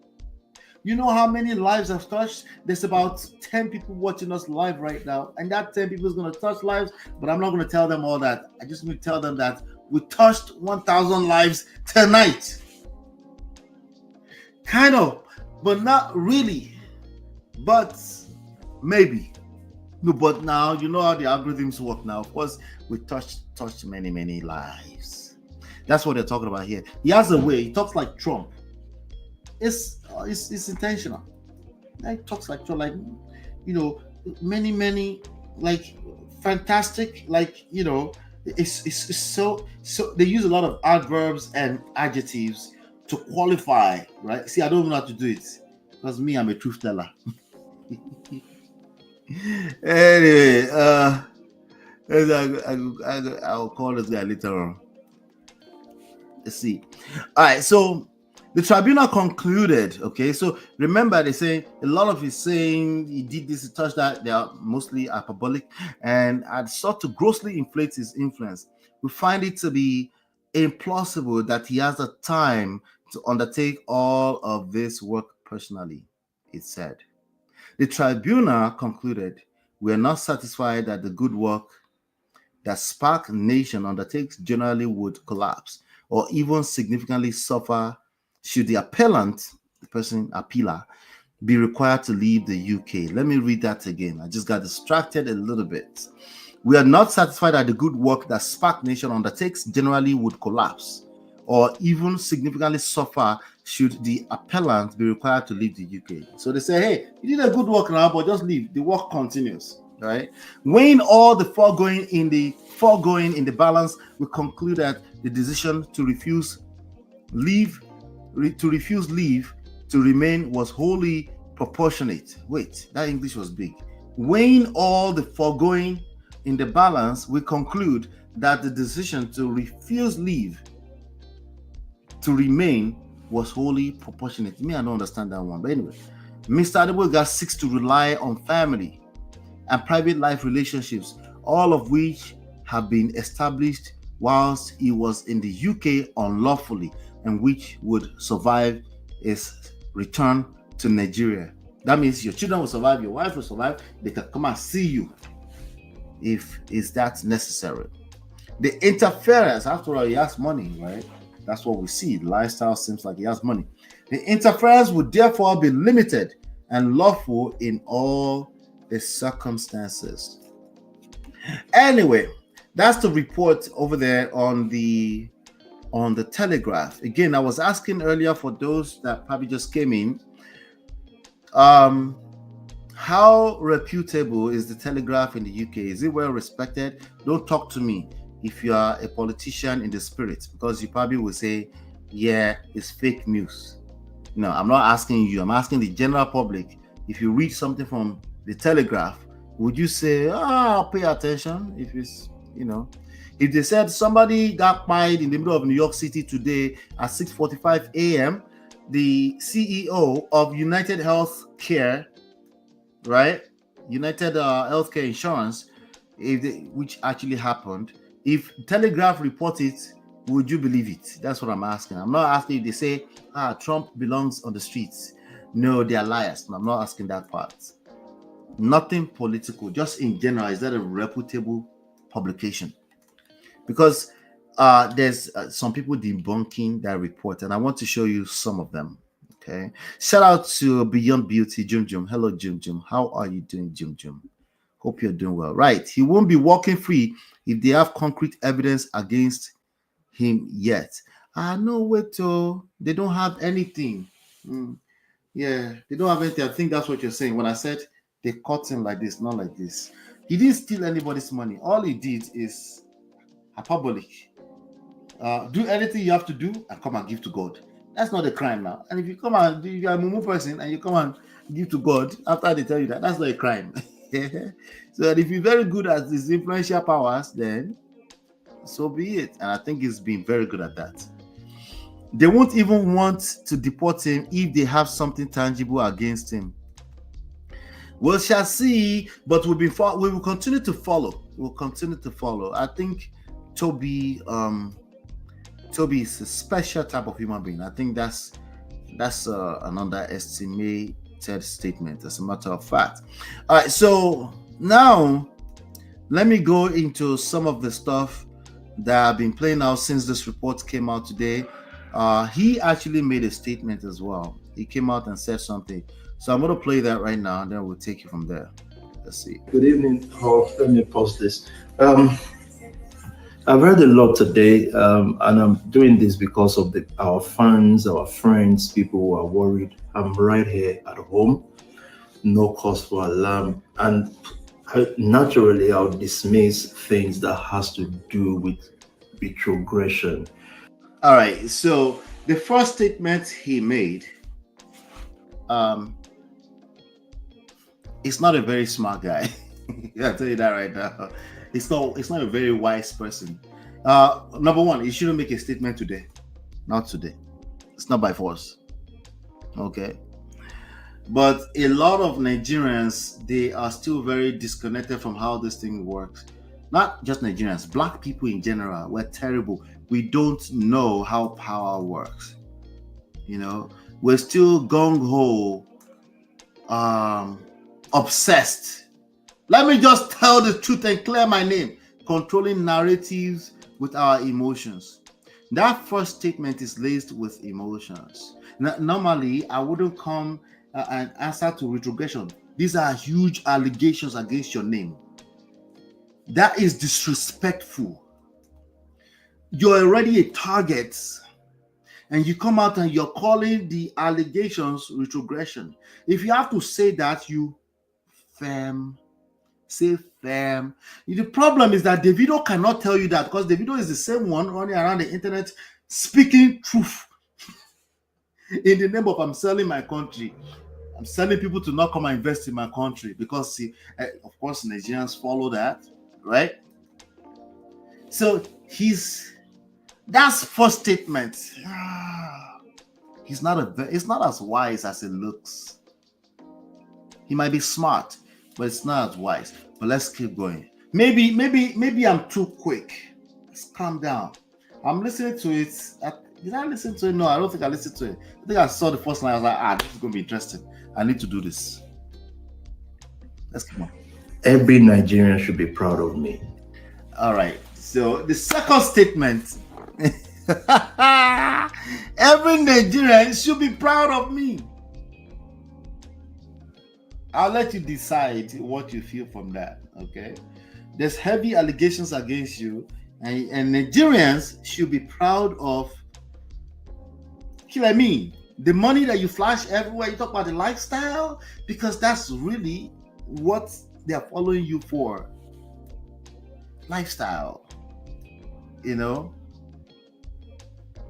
You know how many lives I've touched? There's about 10 people watching us live right now, and that 10 people is going to touch lives, but I'm not going to tell them all that. I just want to tell them that we touched 1,000 lives tonight. Kind of, but not really. But maybe. No, but now, you know how the algorithms work now. Of course, we touched many lives. That's what they're talking about here. He has a way. He talks like Trump. It's intentional. He talks like Trump, like, many, like, fantastic, like, it's so they use a lot of adverbs and adjectives to qualify, right? See, I don't know how to do it because me, I'm a truth teller. Anyway, I'll call this guy later on. Let's see. All right, so the tribunal concluded, okay, so remember they say a lot of his saying he did this, he touched that, they are mostly hyperbolic and had sought to grossly inflate his influence. We find it to be implausible that he has the time to undertake all of this work personally, it said. The tribunal concluded, we are not satisfied that the good work that Spark Nation undertakes generally would collapse or even significantly suffer should the appellant, the person appealer, be required to leave the UK. Let me read that again. I just got distracted a little bit. We are not satisfied that the good work that Spark Nation undertakes generally would collapse or even significantly suffer should the appellant be required to leave the UK. So they say, hey, you did a good work now, but just leave. The work continues, right? Weighing all the foregoing in the balance, we conclude that the decision to refuse leave to remain was wholly proportionate. Wait, that English was big. Weighing all the foregoing in the balance, we conclude that the decision to refuse leave to remain was wholly proportionate. Me, I don't understand that one. But anyway, Mr. Adeboga seeks to rely on family and private life relationships, all of which have been established whilst he was in the UK unlawfully, and which would survive his return to Nigeria. That means your children will survive, your wife will survive, they can come and see you if is that necessary. The interference, after all, he has money, right? That's what we see. The lifestyle seems like he has money. The interference would therefore be limited and lawful in all the circumstances. Anyway, that's the report over there on the Telegraph. Again, I was asking earlier for those that probably just came in, how reputable is the Telegraph in the UK? Is it well respected? Don't talk to me if you are a politician in the spirit, because you probably will say, yeah, it's fake news. No, I'm not asking you. I'm asking the general public. If you read something from the Telegraph, would you say, pay attention? If it's, if they said somebody got fired in the middle of New York City today at 6:45 a.m., the CEO of United Healthcare, right? United Healthcare Insurance, which actually happened. If Telegraph report it, would you believe it? That's what I'm asking. I'm not asking if they say, Trump belongs on the streets. No, they are liars. I'm not asking that part. Nothing political, just in general. Is that a reputable publication? Because there's some people debunking that report, and I want to show you some of them. Okay. Shout out to Beyond Beauty, Jum Jum. Hello, Jum Jum. How are you doing, Jum Jum? Hope you're doing well. Right. He won't be walking free if they have concrete evidence against him yet. No, wait, they don't have anything. Yeah, they don't have anything. I think that's what you're saying. When I said they caught him like this, not like this. He didn't steal anybody's money. All he did is hyperbolic. Do anything you have to do and come and give to God. That's not a crime now. And if you come and you're a mumu person and you come and give to God after they tell you that, that's not a crime. So if you're very good at these influential powers, then so be it. And I think he's been very good at that. They won't even want to deport him if they have something tangible against him. We shall see, but we will continue to follow. We'll continue to follow. I think Tobi is a special type of human being. I think that's an underestimated statement, as a matter of fact. All right, so now let me go into some of the stuff that have been playing out since this report came out today. He actually made a statement as well. He came out and said something. So I'm going to play that right now, and then we'll take it from there. Let's see. Good evening. Let me post this. I've read a lot today, and I'm doing this because of our fans, our friends, people who are worried. I'm right here at home, no cause for alarm, and naturally I'll dismiss things that has to do with retrogression. All right, so the first statement he made, he's not a very smart guy. I'll tell you that right now. It's not a very wise person. Number one, he shouldn't make a statement today. Not today. It's not by force. Okay. But a lot of Nigerians, they are still very disconnected from how this thing works. Not just Nigerians, black people in general, we're terrible. We don't know how power works. We're still gung-ho, obsessed. Let me just tell the truth and clear my name. Controlling narratives with our emotions. That first statement is laced with emotions. Normally, I wouldn't come and answer to retrogression. These are huge allegations against your name. That is disrespectful. You're already a target, and you come out and you're calling the allegations retrogression. If you have to say that, you say firm. The problem is that Davido cannot tell you that, because Davido is the same one running around the internet speaking truth in the name of I'm selling my country. I'm selling people to not come and invest in my country, because of course Nigerians follow that, right? So that's first statement. He's not as wise as it looks. He might be smart, but it's not as wise. But let's keep going. Maybe I'm too quick. Let's calm down. I'm listening to it. Did I listen to it? No, I don't think I listened to it. I think I saw the first line. I was like, this is going to be interesting. I need to do this. Let's keep on. Every Nigerian should be proud of me. All right. So the second statement. Every Nigerian should be proud of me. I'll let you decide what you feel from that. Okay. There's heavy allegations against you, and Nigerians should be proud of. I mean, the money that you flash everywhere. You talk about the lifestyle, because that's really what they are following you for. Lifestyle. You know,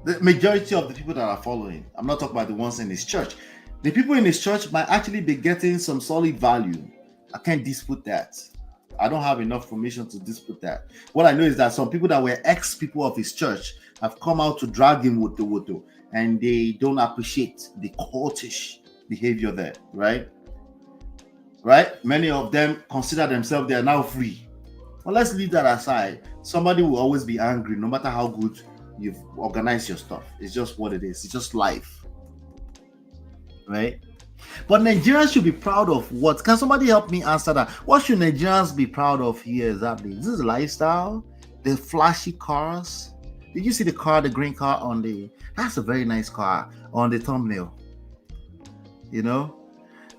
the majority of the people that are following, I'm not talking about the ones in his church. The people in his church might actually be getting some solid value. I can't dispute that. I don't have enough information to dispute that. What I know is that some people that were ex-people of his church have come out to drag him with the woto, and they don't appreciate the cultish behavior there, right? Right? Many of them consider themselves they are now free. Well, let's leave that aside. Somebody will always be angry, no matter how good you've organized your stuff. It's just what it is. It's just life, right? But Nigerians should be proud of what? Can somebody help me answer that? What should Nigerians be proud of here exactly? This is lifestyle, the flashy cars. Did you see the car, the green car on the? That's a very nice car on the thumbnail. You know.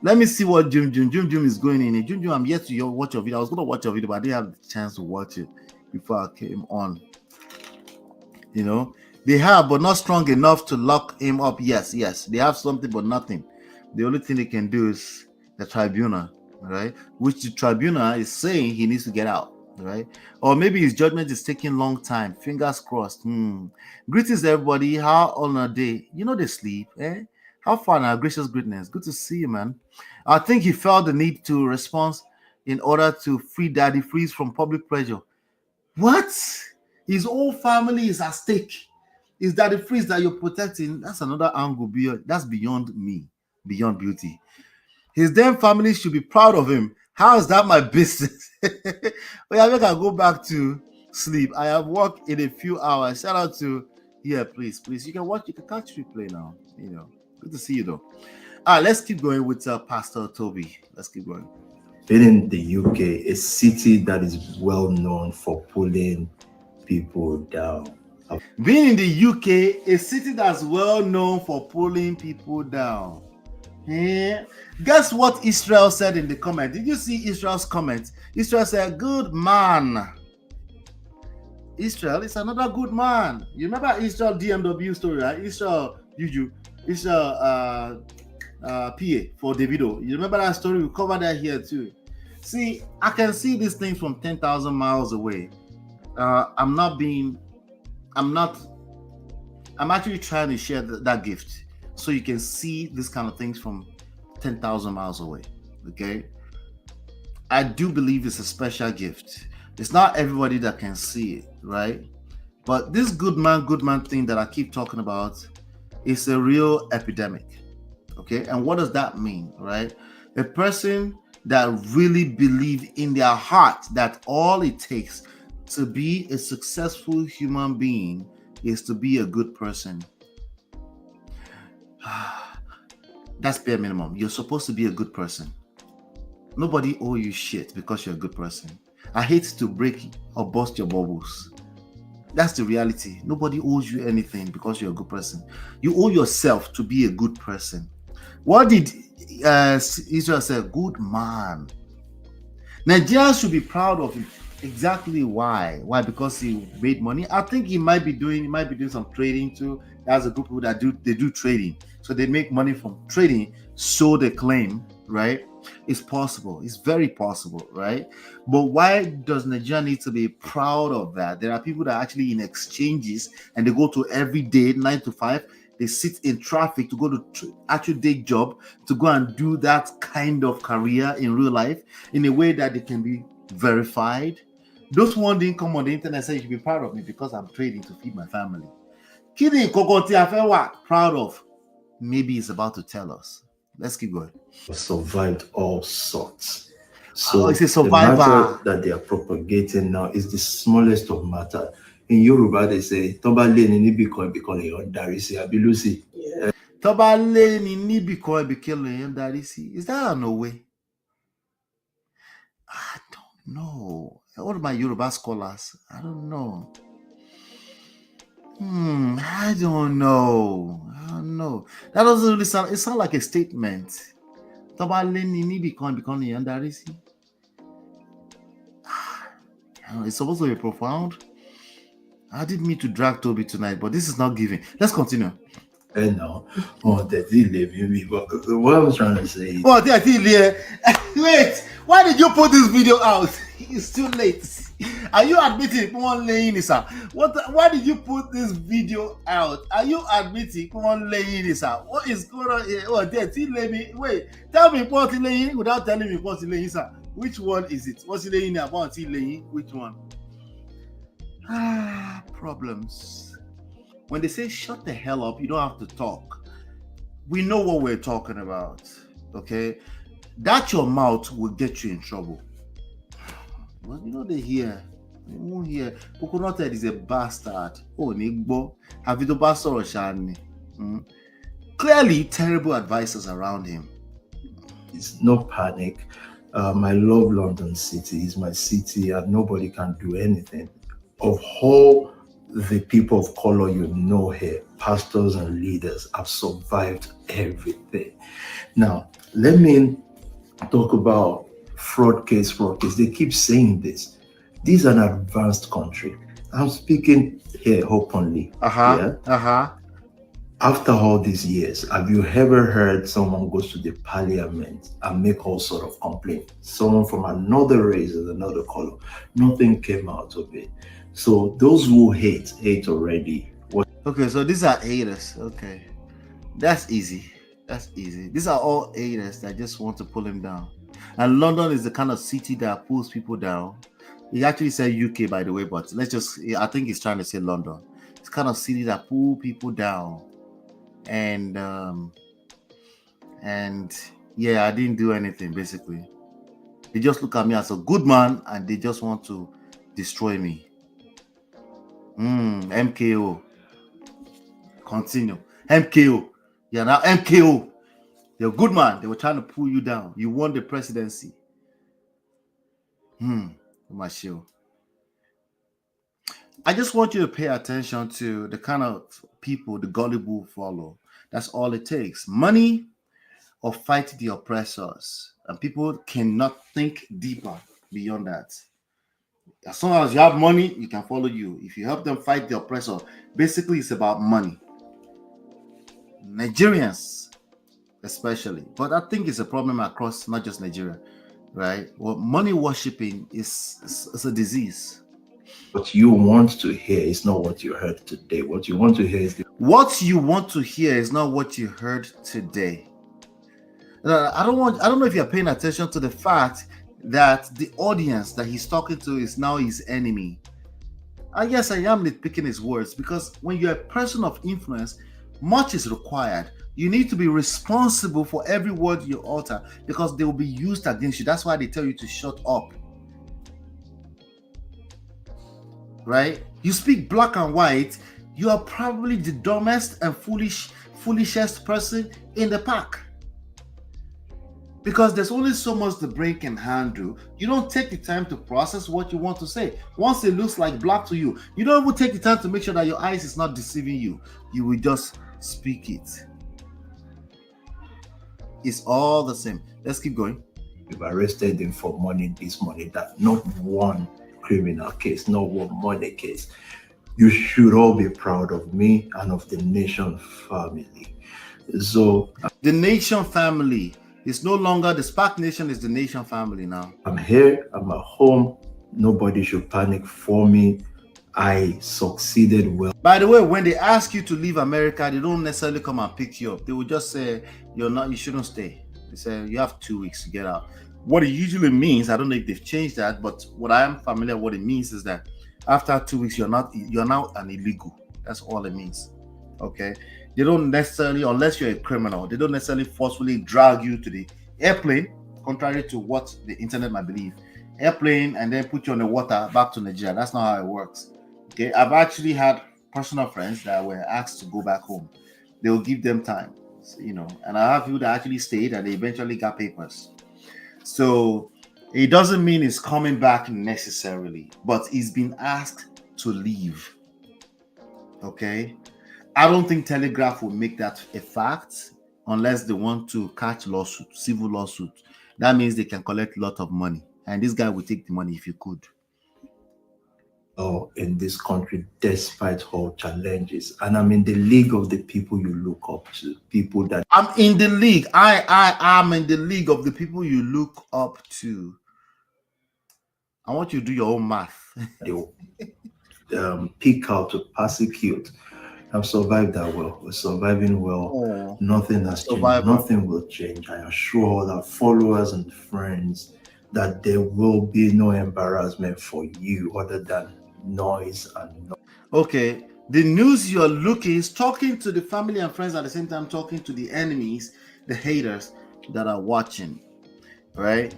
Let me see what Jum is going in. Jum, I'm yet to watch your video. I was going to watch your video, but I didn't have the chance to watch it before I came on. You know, they have, but not strong enough to lock him up. Yes, they have something, but nothing. The only thing they can do is the tribunal, right? Which the tribunal is saying he needs to get out, right? Or maybe his judgment is taking long time. Fingers crossed. Greetings, everybody. How on a day? You know they sleep, eh? How far now? Gracious greatness. Good to see you, man. I think he felt the need to respond in order to free Daddy Freeze from public pressure. What? His whole family is at stake. Is Daddy Freeze that you're protecting? That's another angle. That's beyond me, beyond beauty. His damn family should be proud of him. How is that my business? Well, I think I'll go back to sleep. I have worked in a few hours. Shout out to, please. You can catch replay now. You know. Good to see you though. All right, let's keep going with Pastor Tobi. Let's keep going. Being in the UK, a city that is well known for pulling people down. Being in the UK, a city that's well known for pulling people down. Guess what Israel said in the comment? Did you see Israel's comment? Israel said, "Good man." Israel is another good man. You remember Israel DMW story, right? Israel Juju. It's PA for Davido. You remember that story? We covered that here too. See, I can see these things from 10,000 miles away. I'm actually trying to share that gift so you can see this kind of things from 10,000 miles away. Okay. I do believe it's a special gift. It's not everybody that can see it, right? But this good man thing that I keep talking about, it's a real epidemic, okay? And what does that mean, right? A person that really believes in their heart that all it takes to be a successful human being is to be a good person. That's bare minimum. You're supposed to be a good person. Nobody owe you shit because you're a good person. I hate to break or bust your bubbles. That's the reality. Nobody owes you anything because you're a good person. You owe yourself to be a good person. What did Israel say? Good man. Nigerians should be proud of him. Exactly why? Why? Because he made money. I think he might be doing some trading too. There's a group of people that do trading. So they make money from trading, so they claim, right? It's possible. It's very possible, right? But why does Nigeria need to be proud of that? There are people that are actually in exchanges and they go to every day, 9 to 5. They sit in traffic to go to actual day job to go and do that kind of career in real life in a way that they can be verified. Those one didn't come on the internet say you should be proud of me because I'm trading to feed my family. Kidding, Kokoti Afewa, proud of. Maybe he's about to tell us. Let's keep going. Survived all sorts. So it's a the survivor. matter that they are propagating now is the smallest of matter. In Yoruba, they say, Toba le ni Bitcoin because you're Darisi Abilusi. Toba le ni Bitcoin because you're Darisi. Is that no way? I don't know. What are my Yoruba scholars? I don't know. I don't know. That doesn't really sound. It sounds like a statement. Toba le ni Bitcoin because you're Darisi. It's supposed to be profound. I didn't mean to drag Toby tonight, but this is not giving. Let's continue. And now, what I was trying to say. Wait, why did you put this video out? It's too late. Are you admitting Kumon laying this out? Why did you put this video out? Are you admitting Kumon laying this out? What is going on here? Wait, tell me what's laying without telling me what's laying, sir. Which one is it? What's laying about laying? Which one? Problems. When they say shut the hell up, you don't have to talk. We know what we're talking about. Okay? That your mouth will get you in trouble. But you know they hear. They won't hear. Coconut Head is a bastard. Oh, Nigbo. Have you the bastard or Shani? Clearly terrible advisors around him. It's no panic. I love London City. It's my city and nobody can do anything. Of all the people of color you know here, pastors and leaders have survived everything. Now, let me talk about fraud case. They keep saying this. This is an advanced country. I'm speaking here openly. After all these years, have you ever heard someone goes to the parliament and make all sort of complaints? Someone from another race and another color. Nothing came out of it. So those who hate already. Okay, so these are haters. Okay. That's easy. These are all haters that just want to pull him down. And London is the kind of city that pulls people down. He actually said UK, by the way, but I think he's trying to say London. It's kind of city that pull people down. And yeah, I didn't do anything, basically. They just look at me as a good man and they just want to destroy me. MKO. Continue. MKO. You're now MKO. You're a good man. They were trying to pull you down. You won the presidency. My show. I just want you to pay attention to the kind of people the gullible follow. That's all it takes. Money or fight the oppressors. And people cannot think deeper beyond that. As long as you have money, you can follow you. If you help them fight the oppressor, basically it's about money. Nigerians, especially. But I think it's a problem across not just Nigeria, right? Well, money worshipping is a disease. What you want to hear is not what you heard today. What you want to hear is what you want to hear is not what you heard today. I don't know if you're paying attention to the fact that the audience that he's talking to is now his enemy. And yes, I am nitpicking his words because when you're a person of influence, much is required. You need to be responsible for every word you utter because they will be used against you. That's why they tell you to shut up. Right? You speak black and white, you are probably the dumbest and foolishest person in the pack. Because there's only so much the brain can handle. You don't take the time to process what you want to say. Once it looks like black to you, you don't even take the time to make sure that your eyes is not deceiving you. You will just speak it. It's all the same. Let's keep going. You've arrested him for money, this money, that. Not one criminal case, not one money case. You should all be proud of me and of the nation family. So the nation family is no longer the Spark Nation, is the nation family now. I'm here, I'm at home. Nobody should panic for me. I succeeded well. By the way, when they ask you to leave America, they don't necessarily come and pick you up. They will just say you shouldn't stay. They say you have 2 weeks to get out. What it usually means, I don't know if they've changed that, but what I am familiar with what it means is that after 2 weeks, you're now an illegal. That's all it means. Okay. They don't necessarily, unless you're a criminal, they don't necessarily forcefully drag you to the airplane, contrary to what the internet might believe. Airplane and then put you on the water back to Nigeria. That's not how it works. Okay. I've actually had personal friends that were asked to go back home. They'll give them time, and I have people that actually stayed and they eventually got papers. So it doesn't mean it's coming back necessarily, but he's been asked to leave. Okay. I don't think Telegraph will make that a fact unless they want to catch lawsuit, civil lawsuit. That means they can collect a lot of money. And this guy will take the money if he could. In this country, despite all challenges. And I'm in the league of the people you look up to. People that I'm in the league. I am in the league of the people you look up to. I want you to do your own math. they pick out to persecute. I've survived that well. We're surviving well. Oh, nothing has changed. Nothing will change. I assure all our followers and friends that there will be no embarrassment for you other than noise and noise. Okay. The news you're looking is talking to the family and friends at the same time, talking to the enemies, the haters that are watching. Right?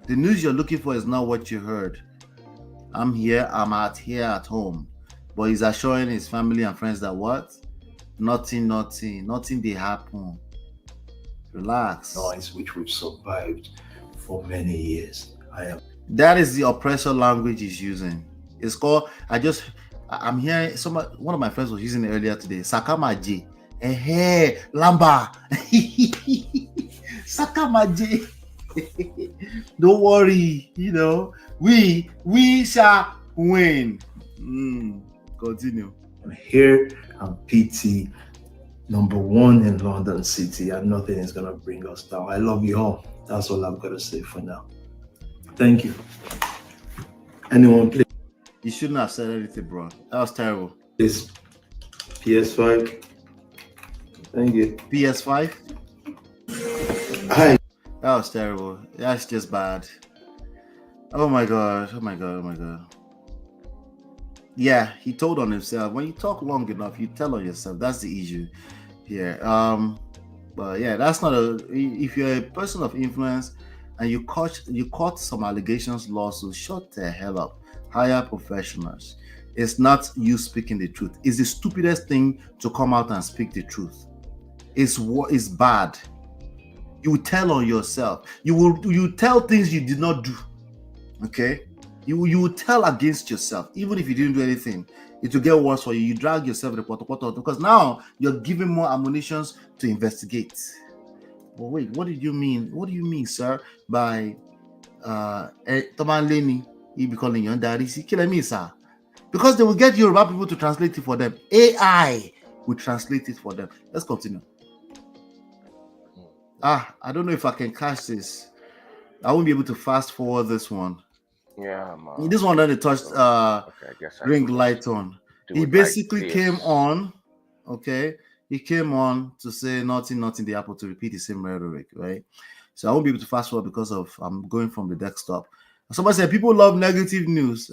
The news you're looking for is not what you heard. I'm here at home. But he's assuring his family and friends that what? Nothing they happen. Relax. Noise which we've survived for many years. That is the oppressor language he's using. It's called, I'm hearing one of my friends was using it earlier today. Sakamaji. Hey, Lamba. Sakamaji. Don't worry, we shall win. Continue. I'm here. I'm PT, number 1 in London City, and nothing is gonna bring us down. I love you all. That's all I've got to say for now. Thank you. Anyone, please? You shouldn't have said anything, bro. That was terrible. This PS5. Thank you. PS5. Hi. That was terrible. That's just bad. Oh my god. Yeah, he told on himself. When you talk long enough, you tell on yourself. That's the issue here. But yeah, that's not if you're a person of influence and you caught some allegations, lawsuits, shut the hell up. Hire professionals. It's not you speaking the truth. It's the stupidest thing to come out and speak the truth. It's bad. You will tell on yourself. You tell things you did not do. Okay? You will tell against yourself, even if you didn't do anything. It will get worse for you. You drag yourself to the pot because now you're giving more ammunitions to investigate. Well, wait, what did you mean? What do you mean, sir, by Toman Leni? You be calling your daddy? See, killing me, sir. Because they will get Yoruba people to translate it for them. AI will translate it for them. Let's continue. I don't know if I can catch this. I won't be able to fast forward this one. Yeah, man. This one that they touched ring light on. He basically came on, okay? He came on to say nothing the Apple to repeat the same rhetoric, right? So I won't be able to fast forward because I'm going from the desktop. Somebody said people love negative news.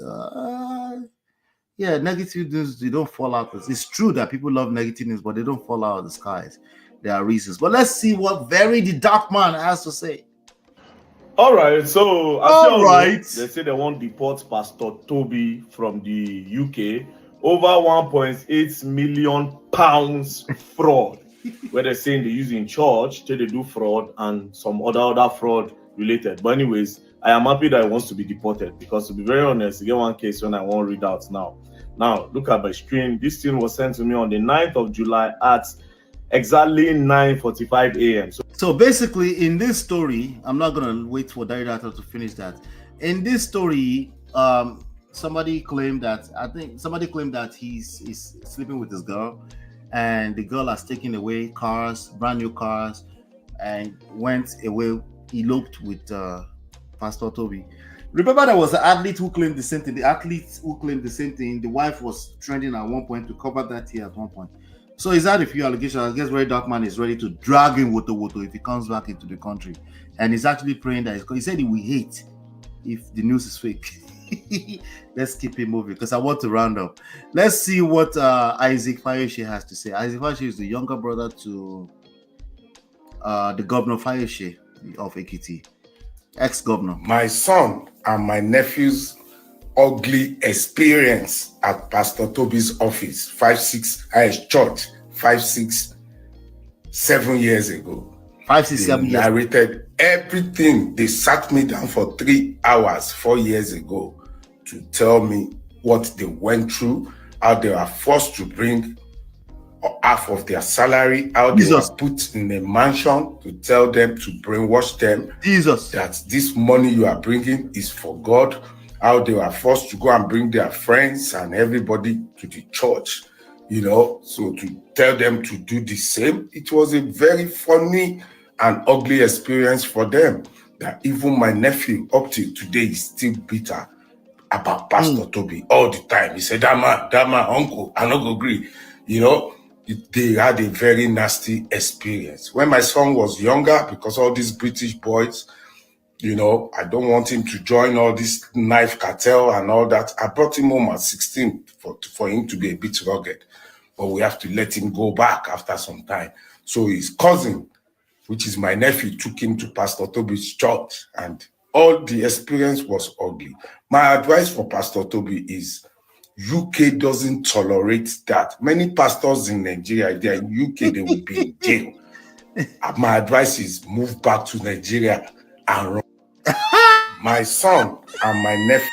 Yeah, negative news, they don't fall out. It's true that people love negative news, but they don't fall out of the skies. There are reasons. But let's see what Very the Dark Man has to say. All right, so they say they want to deport Pastor Tobi from the UK over 1.8 million pounds fraud, where they're saying they use in church till they do fraud and some other fraud related. But anyways, I am happy that he wants to be deported because, to be very honest, you get one case when I won't read out now. Now, look at my screen. This thing was sent to me on the 9th of July at exactly 9:45 a.m. So basically, in this story, I'm not gonna wait for Data to finish that. In this story, somebody claimed that he's sleeping with his girl, and the girl has taken away cars, brand new cars, and went away, eloped with Pastor Tobi. Remember, there was an athlete who claimed the same thing. The wife was trending at one point to cover that here at one point. So is that a few allegations? I guess Very Dark Man is ready to drag him Woto if he comes back into the country, and he's actually praying that he said he will hate if the news is fake. Let's keep it moving because I want to round up. Let's see what Isaac Fayoshe has to say. Isaac Fayoshe is the younger brother to the governor Fayoshe of Ekiti, ex-governor. My son and my nephew's ugly experience at Pastor Tobi's office, 7 years ago. 7 years. Narrated everything. They sat me down for 3 hours 4 years ago to tell me what they went through, how they were forced to bring half of their salary, how they were put in a mansion to tell them to brainwash them that this money you are bringing is for God, how they were forced to go and bring their friends and everybody to the church, so to tell them to do the same. It was a very funny and ugly experience for them that even my nephew up till today is still bitter about Pastor Tobi all the time. He said, that man, uncle, I not go agree. They had a very nasty experience. When my son was younger, because all these British boys, I don't want him to join all this knife cartel and all that. I brought him home at 16 for him to be a bit rugged. But we have to let him go back after some time. So his cousin, which is my nephew, took him to Pastor Tobi's church, and all the experience was ugly. My advice for Pastor Tobi is UK doesn't tolerate that. Many pastors in Nigeria, if they're in UK, they will be in jail. My advice is move back to Nigeria and run. My son and my nephew.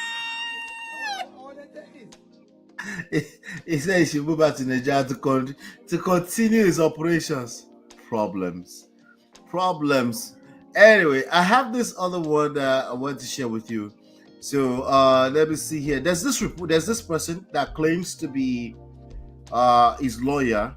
He said he should move back to Nigeria to continue his operations. Problems. Anyway, I have this other one that I want to share with you. So let me see here. There's this person that claims to be his lawyer.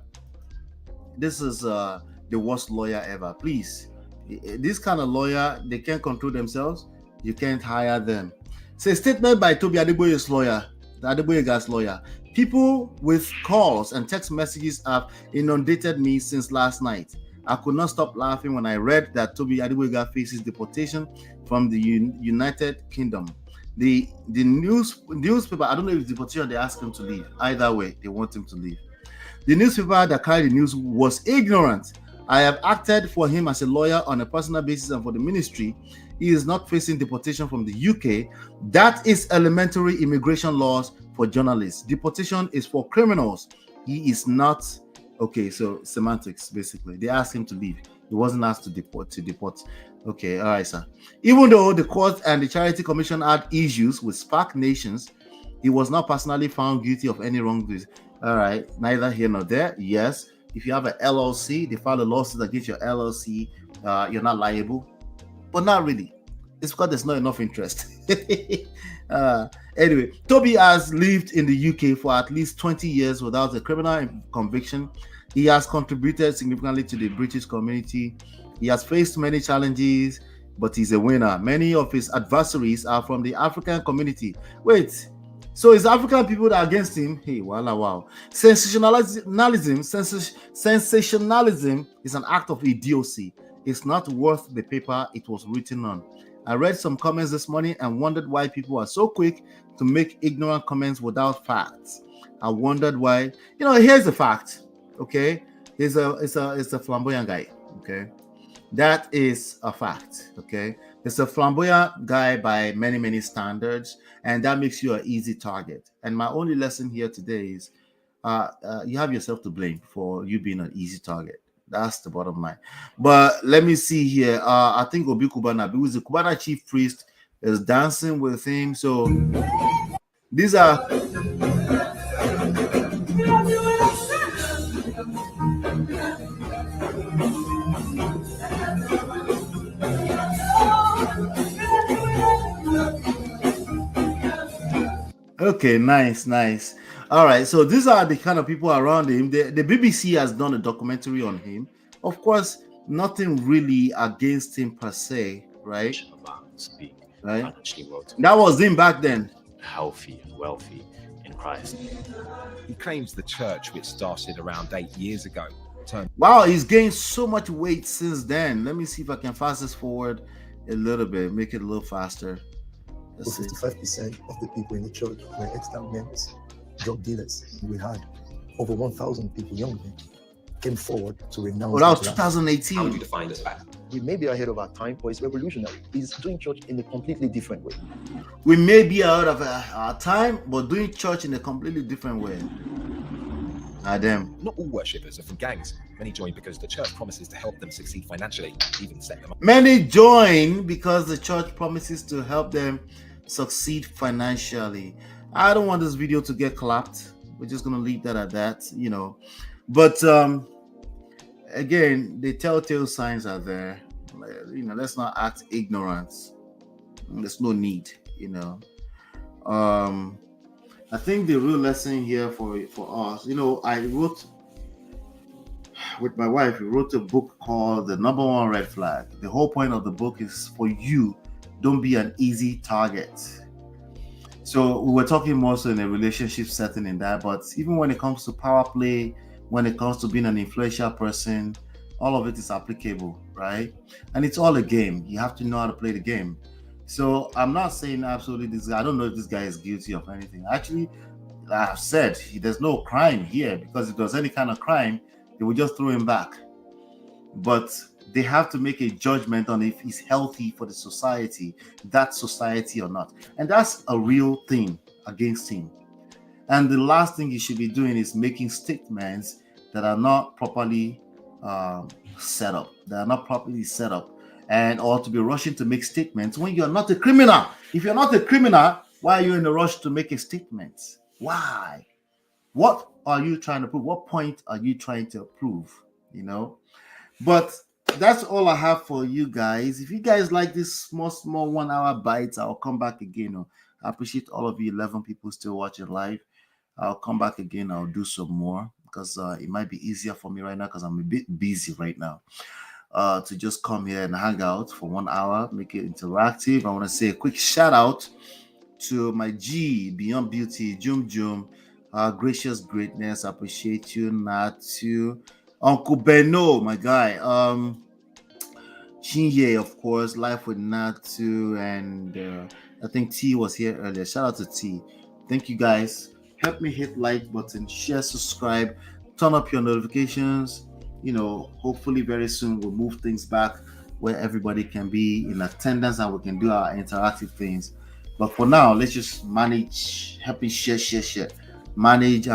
This is the worst lawyer ever. Please, this kind of lawyer, they can't control themselves. You can't hire them. So a statement by Tobi Adeboye's lawyer, the Adeboye guy's lawyer. People with calls and text messages have inundated me since last night. I could not stop laughing when I read that Tobi Adeboye faces deportation from the United Kingdom. The newspaper, I don't know if it's deportation, they asked him to leave. Either way, they want him to leave. The newspaper that carried the news was ignorant. I have acted for him as a lawyer on a personal basis and for the ministry. He is not facing deportation from the UK. That is elementary immigration laws for journalists. Deportation is for criminals. He is not. Okay, so semantics, basically. They asked him to leave. He wasn't asked to deport. Okay, all right, sir. Even though the court and the Charity Commission had issues with SPAC nations, he was not personally found guilty of any wrongdoing. All right, neither here nor there. Yes, if you have an LLC, they file a lawsuit against your LLC, you're not liable. But not really. It's because there's not enough interest. Anyway, Tobi has lived in the UK for at least 20 years without a criminal conviction. He has contributed significantly to the British community. He has faced many challenges, but he's a winner. Many of his adversaries are from the African community. Wait, so it's African people that are against him? Hey, wow. Sensationalism is an act of idiocy. It's not worth the paper it was written on. I read some comments this morning and wondered why people are so quick to make ignorant comments without facts. I wondered why. Here's the fact. Okay, he's a flamboyant guy. Okay, that is a fact. Okay, it's a flamboyant guy by many standards, and that makes you an easy target. And my only lesson here today is, you have yourself to blame for you being an easy target. That's the bottom line. But let me see here. I think Obi Kubana, who is the Kubana chief priest, is dancing with him. So these are. Okay, nice. All right, so these are the kind of people around him. The BBC has done a documentary on him. Of course, nothing really against him per se, right? Speak. Right. That was him back then. Healthy, wealthy, in Christ. He claims the church, which started around 8 years ago, turned. Wow, he's gained so much weight since then. Let me see if I can fast this forward a little bit, make it a little faster. Let's see. 55% of the people in the church were extant members, drug dealers. We had over 1,000 people, young men, came forward to renounce. Well, that was 2018. How would you define this fact? We may be ahead of our time, but it's revolutionary. It's doing church in a completely different way. We may be ahead of our time, but doing church in a completely different way. Damn. Not all worshippers are from gangs. Many join because the church promises to help them succeed financially, even set them up. Many join because the church promises to help them succeed financially. I don't want this video to get clapped. We're just gonna leave that at that, you know. But again, the telltale signs are there. You know, let's not act ignorant. There's no need, you know. I think the real lesson here for us, you know, I wrote with my wife, we wrote a book called The Number One Red Flag. The whole point of the book is for you, don't be an easy target. So we were talking more so in a relationship setting in that, but even when it comes to power play, when it comes to being an influential person, all of it is applicable, right? And it's all a game. You have to know how to play the game. So I'm not saying absolutely this guy, I don't know if this guy is guilty of anything. Actually, I've said there's no crime here, because if there's any kind of crime, they would just throw him back. But they have to make a judgment on if he's healthy for the society, that society or not. And that's a real thing against him. And the last thing you should be doing is making statements that are not properly set up. They are not properly set up. And or to be rushing to make statements when you're not a criminal. If you're not a criminal, why are you in a rush to make a statement? Why? What are you trying to prove? What point are you trying to prove? You know? But that's all I have for you guys. If you guys like this small 1 hour bites, I'll come back again. I appreciate all of you 11 people still watching live. I'll come back again. I'll do some more because it might be easier for me right now because I'm a bit busy right now. To just come here and hang out for 1 hour, make it interactive. I want to say a quick shout out to my G, Beyond Beauty, Jum, Gracious Greatness. I appreciate you, Natu, Uncle Beno, my guy, Chinye, of course, Life with Natu, and I think T was here earlier. Shout out to T. Thank you guys. Help me hit like button, share, subscribe, turn up your notifications. You know, hopefully very soon we'll move things back where everybody can be in attendance and we can do our interactive things. But for now, let's just manage, help me share, manage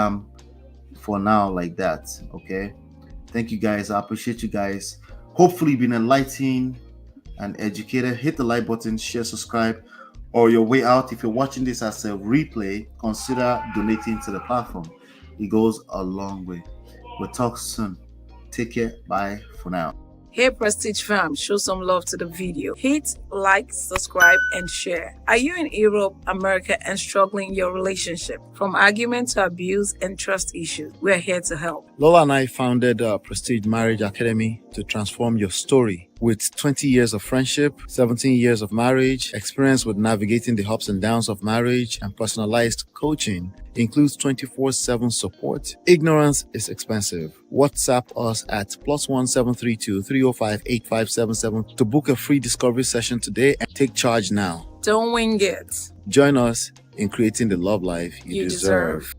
for now like that. Okay. Thank you guys. I appreciate you guys. Hopefully been enlightened and educated. Hit the like button, share, subscribe, or your way out. If you're watching this as a replay, consider donating to the platform. It goes a long way. We'll talk soon. Take care. Bye for now. Hey Prestige fam, show some love to the video. Hit like, subscribe, and share. Are you in Europe, America, and struggling in your relationship? From argument to abuse and trust issues, we're here to help. Lola and I founded Prestige Marriage Academy to transform your story. With 20 years of friendship, 17 years of marriage, experience with navigating the ups and downs of marriage, and personalized coaching, includes 24/7 support. Ignorance is expensive. WhatsApp us at +1 732 305 8577 to book a free discovery session today and take charge now. Don't wing it. Join us in creating the love life you deserve.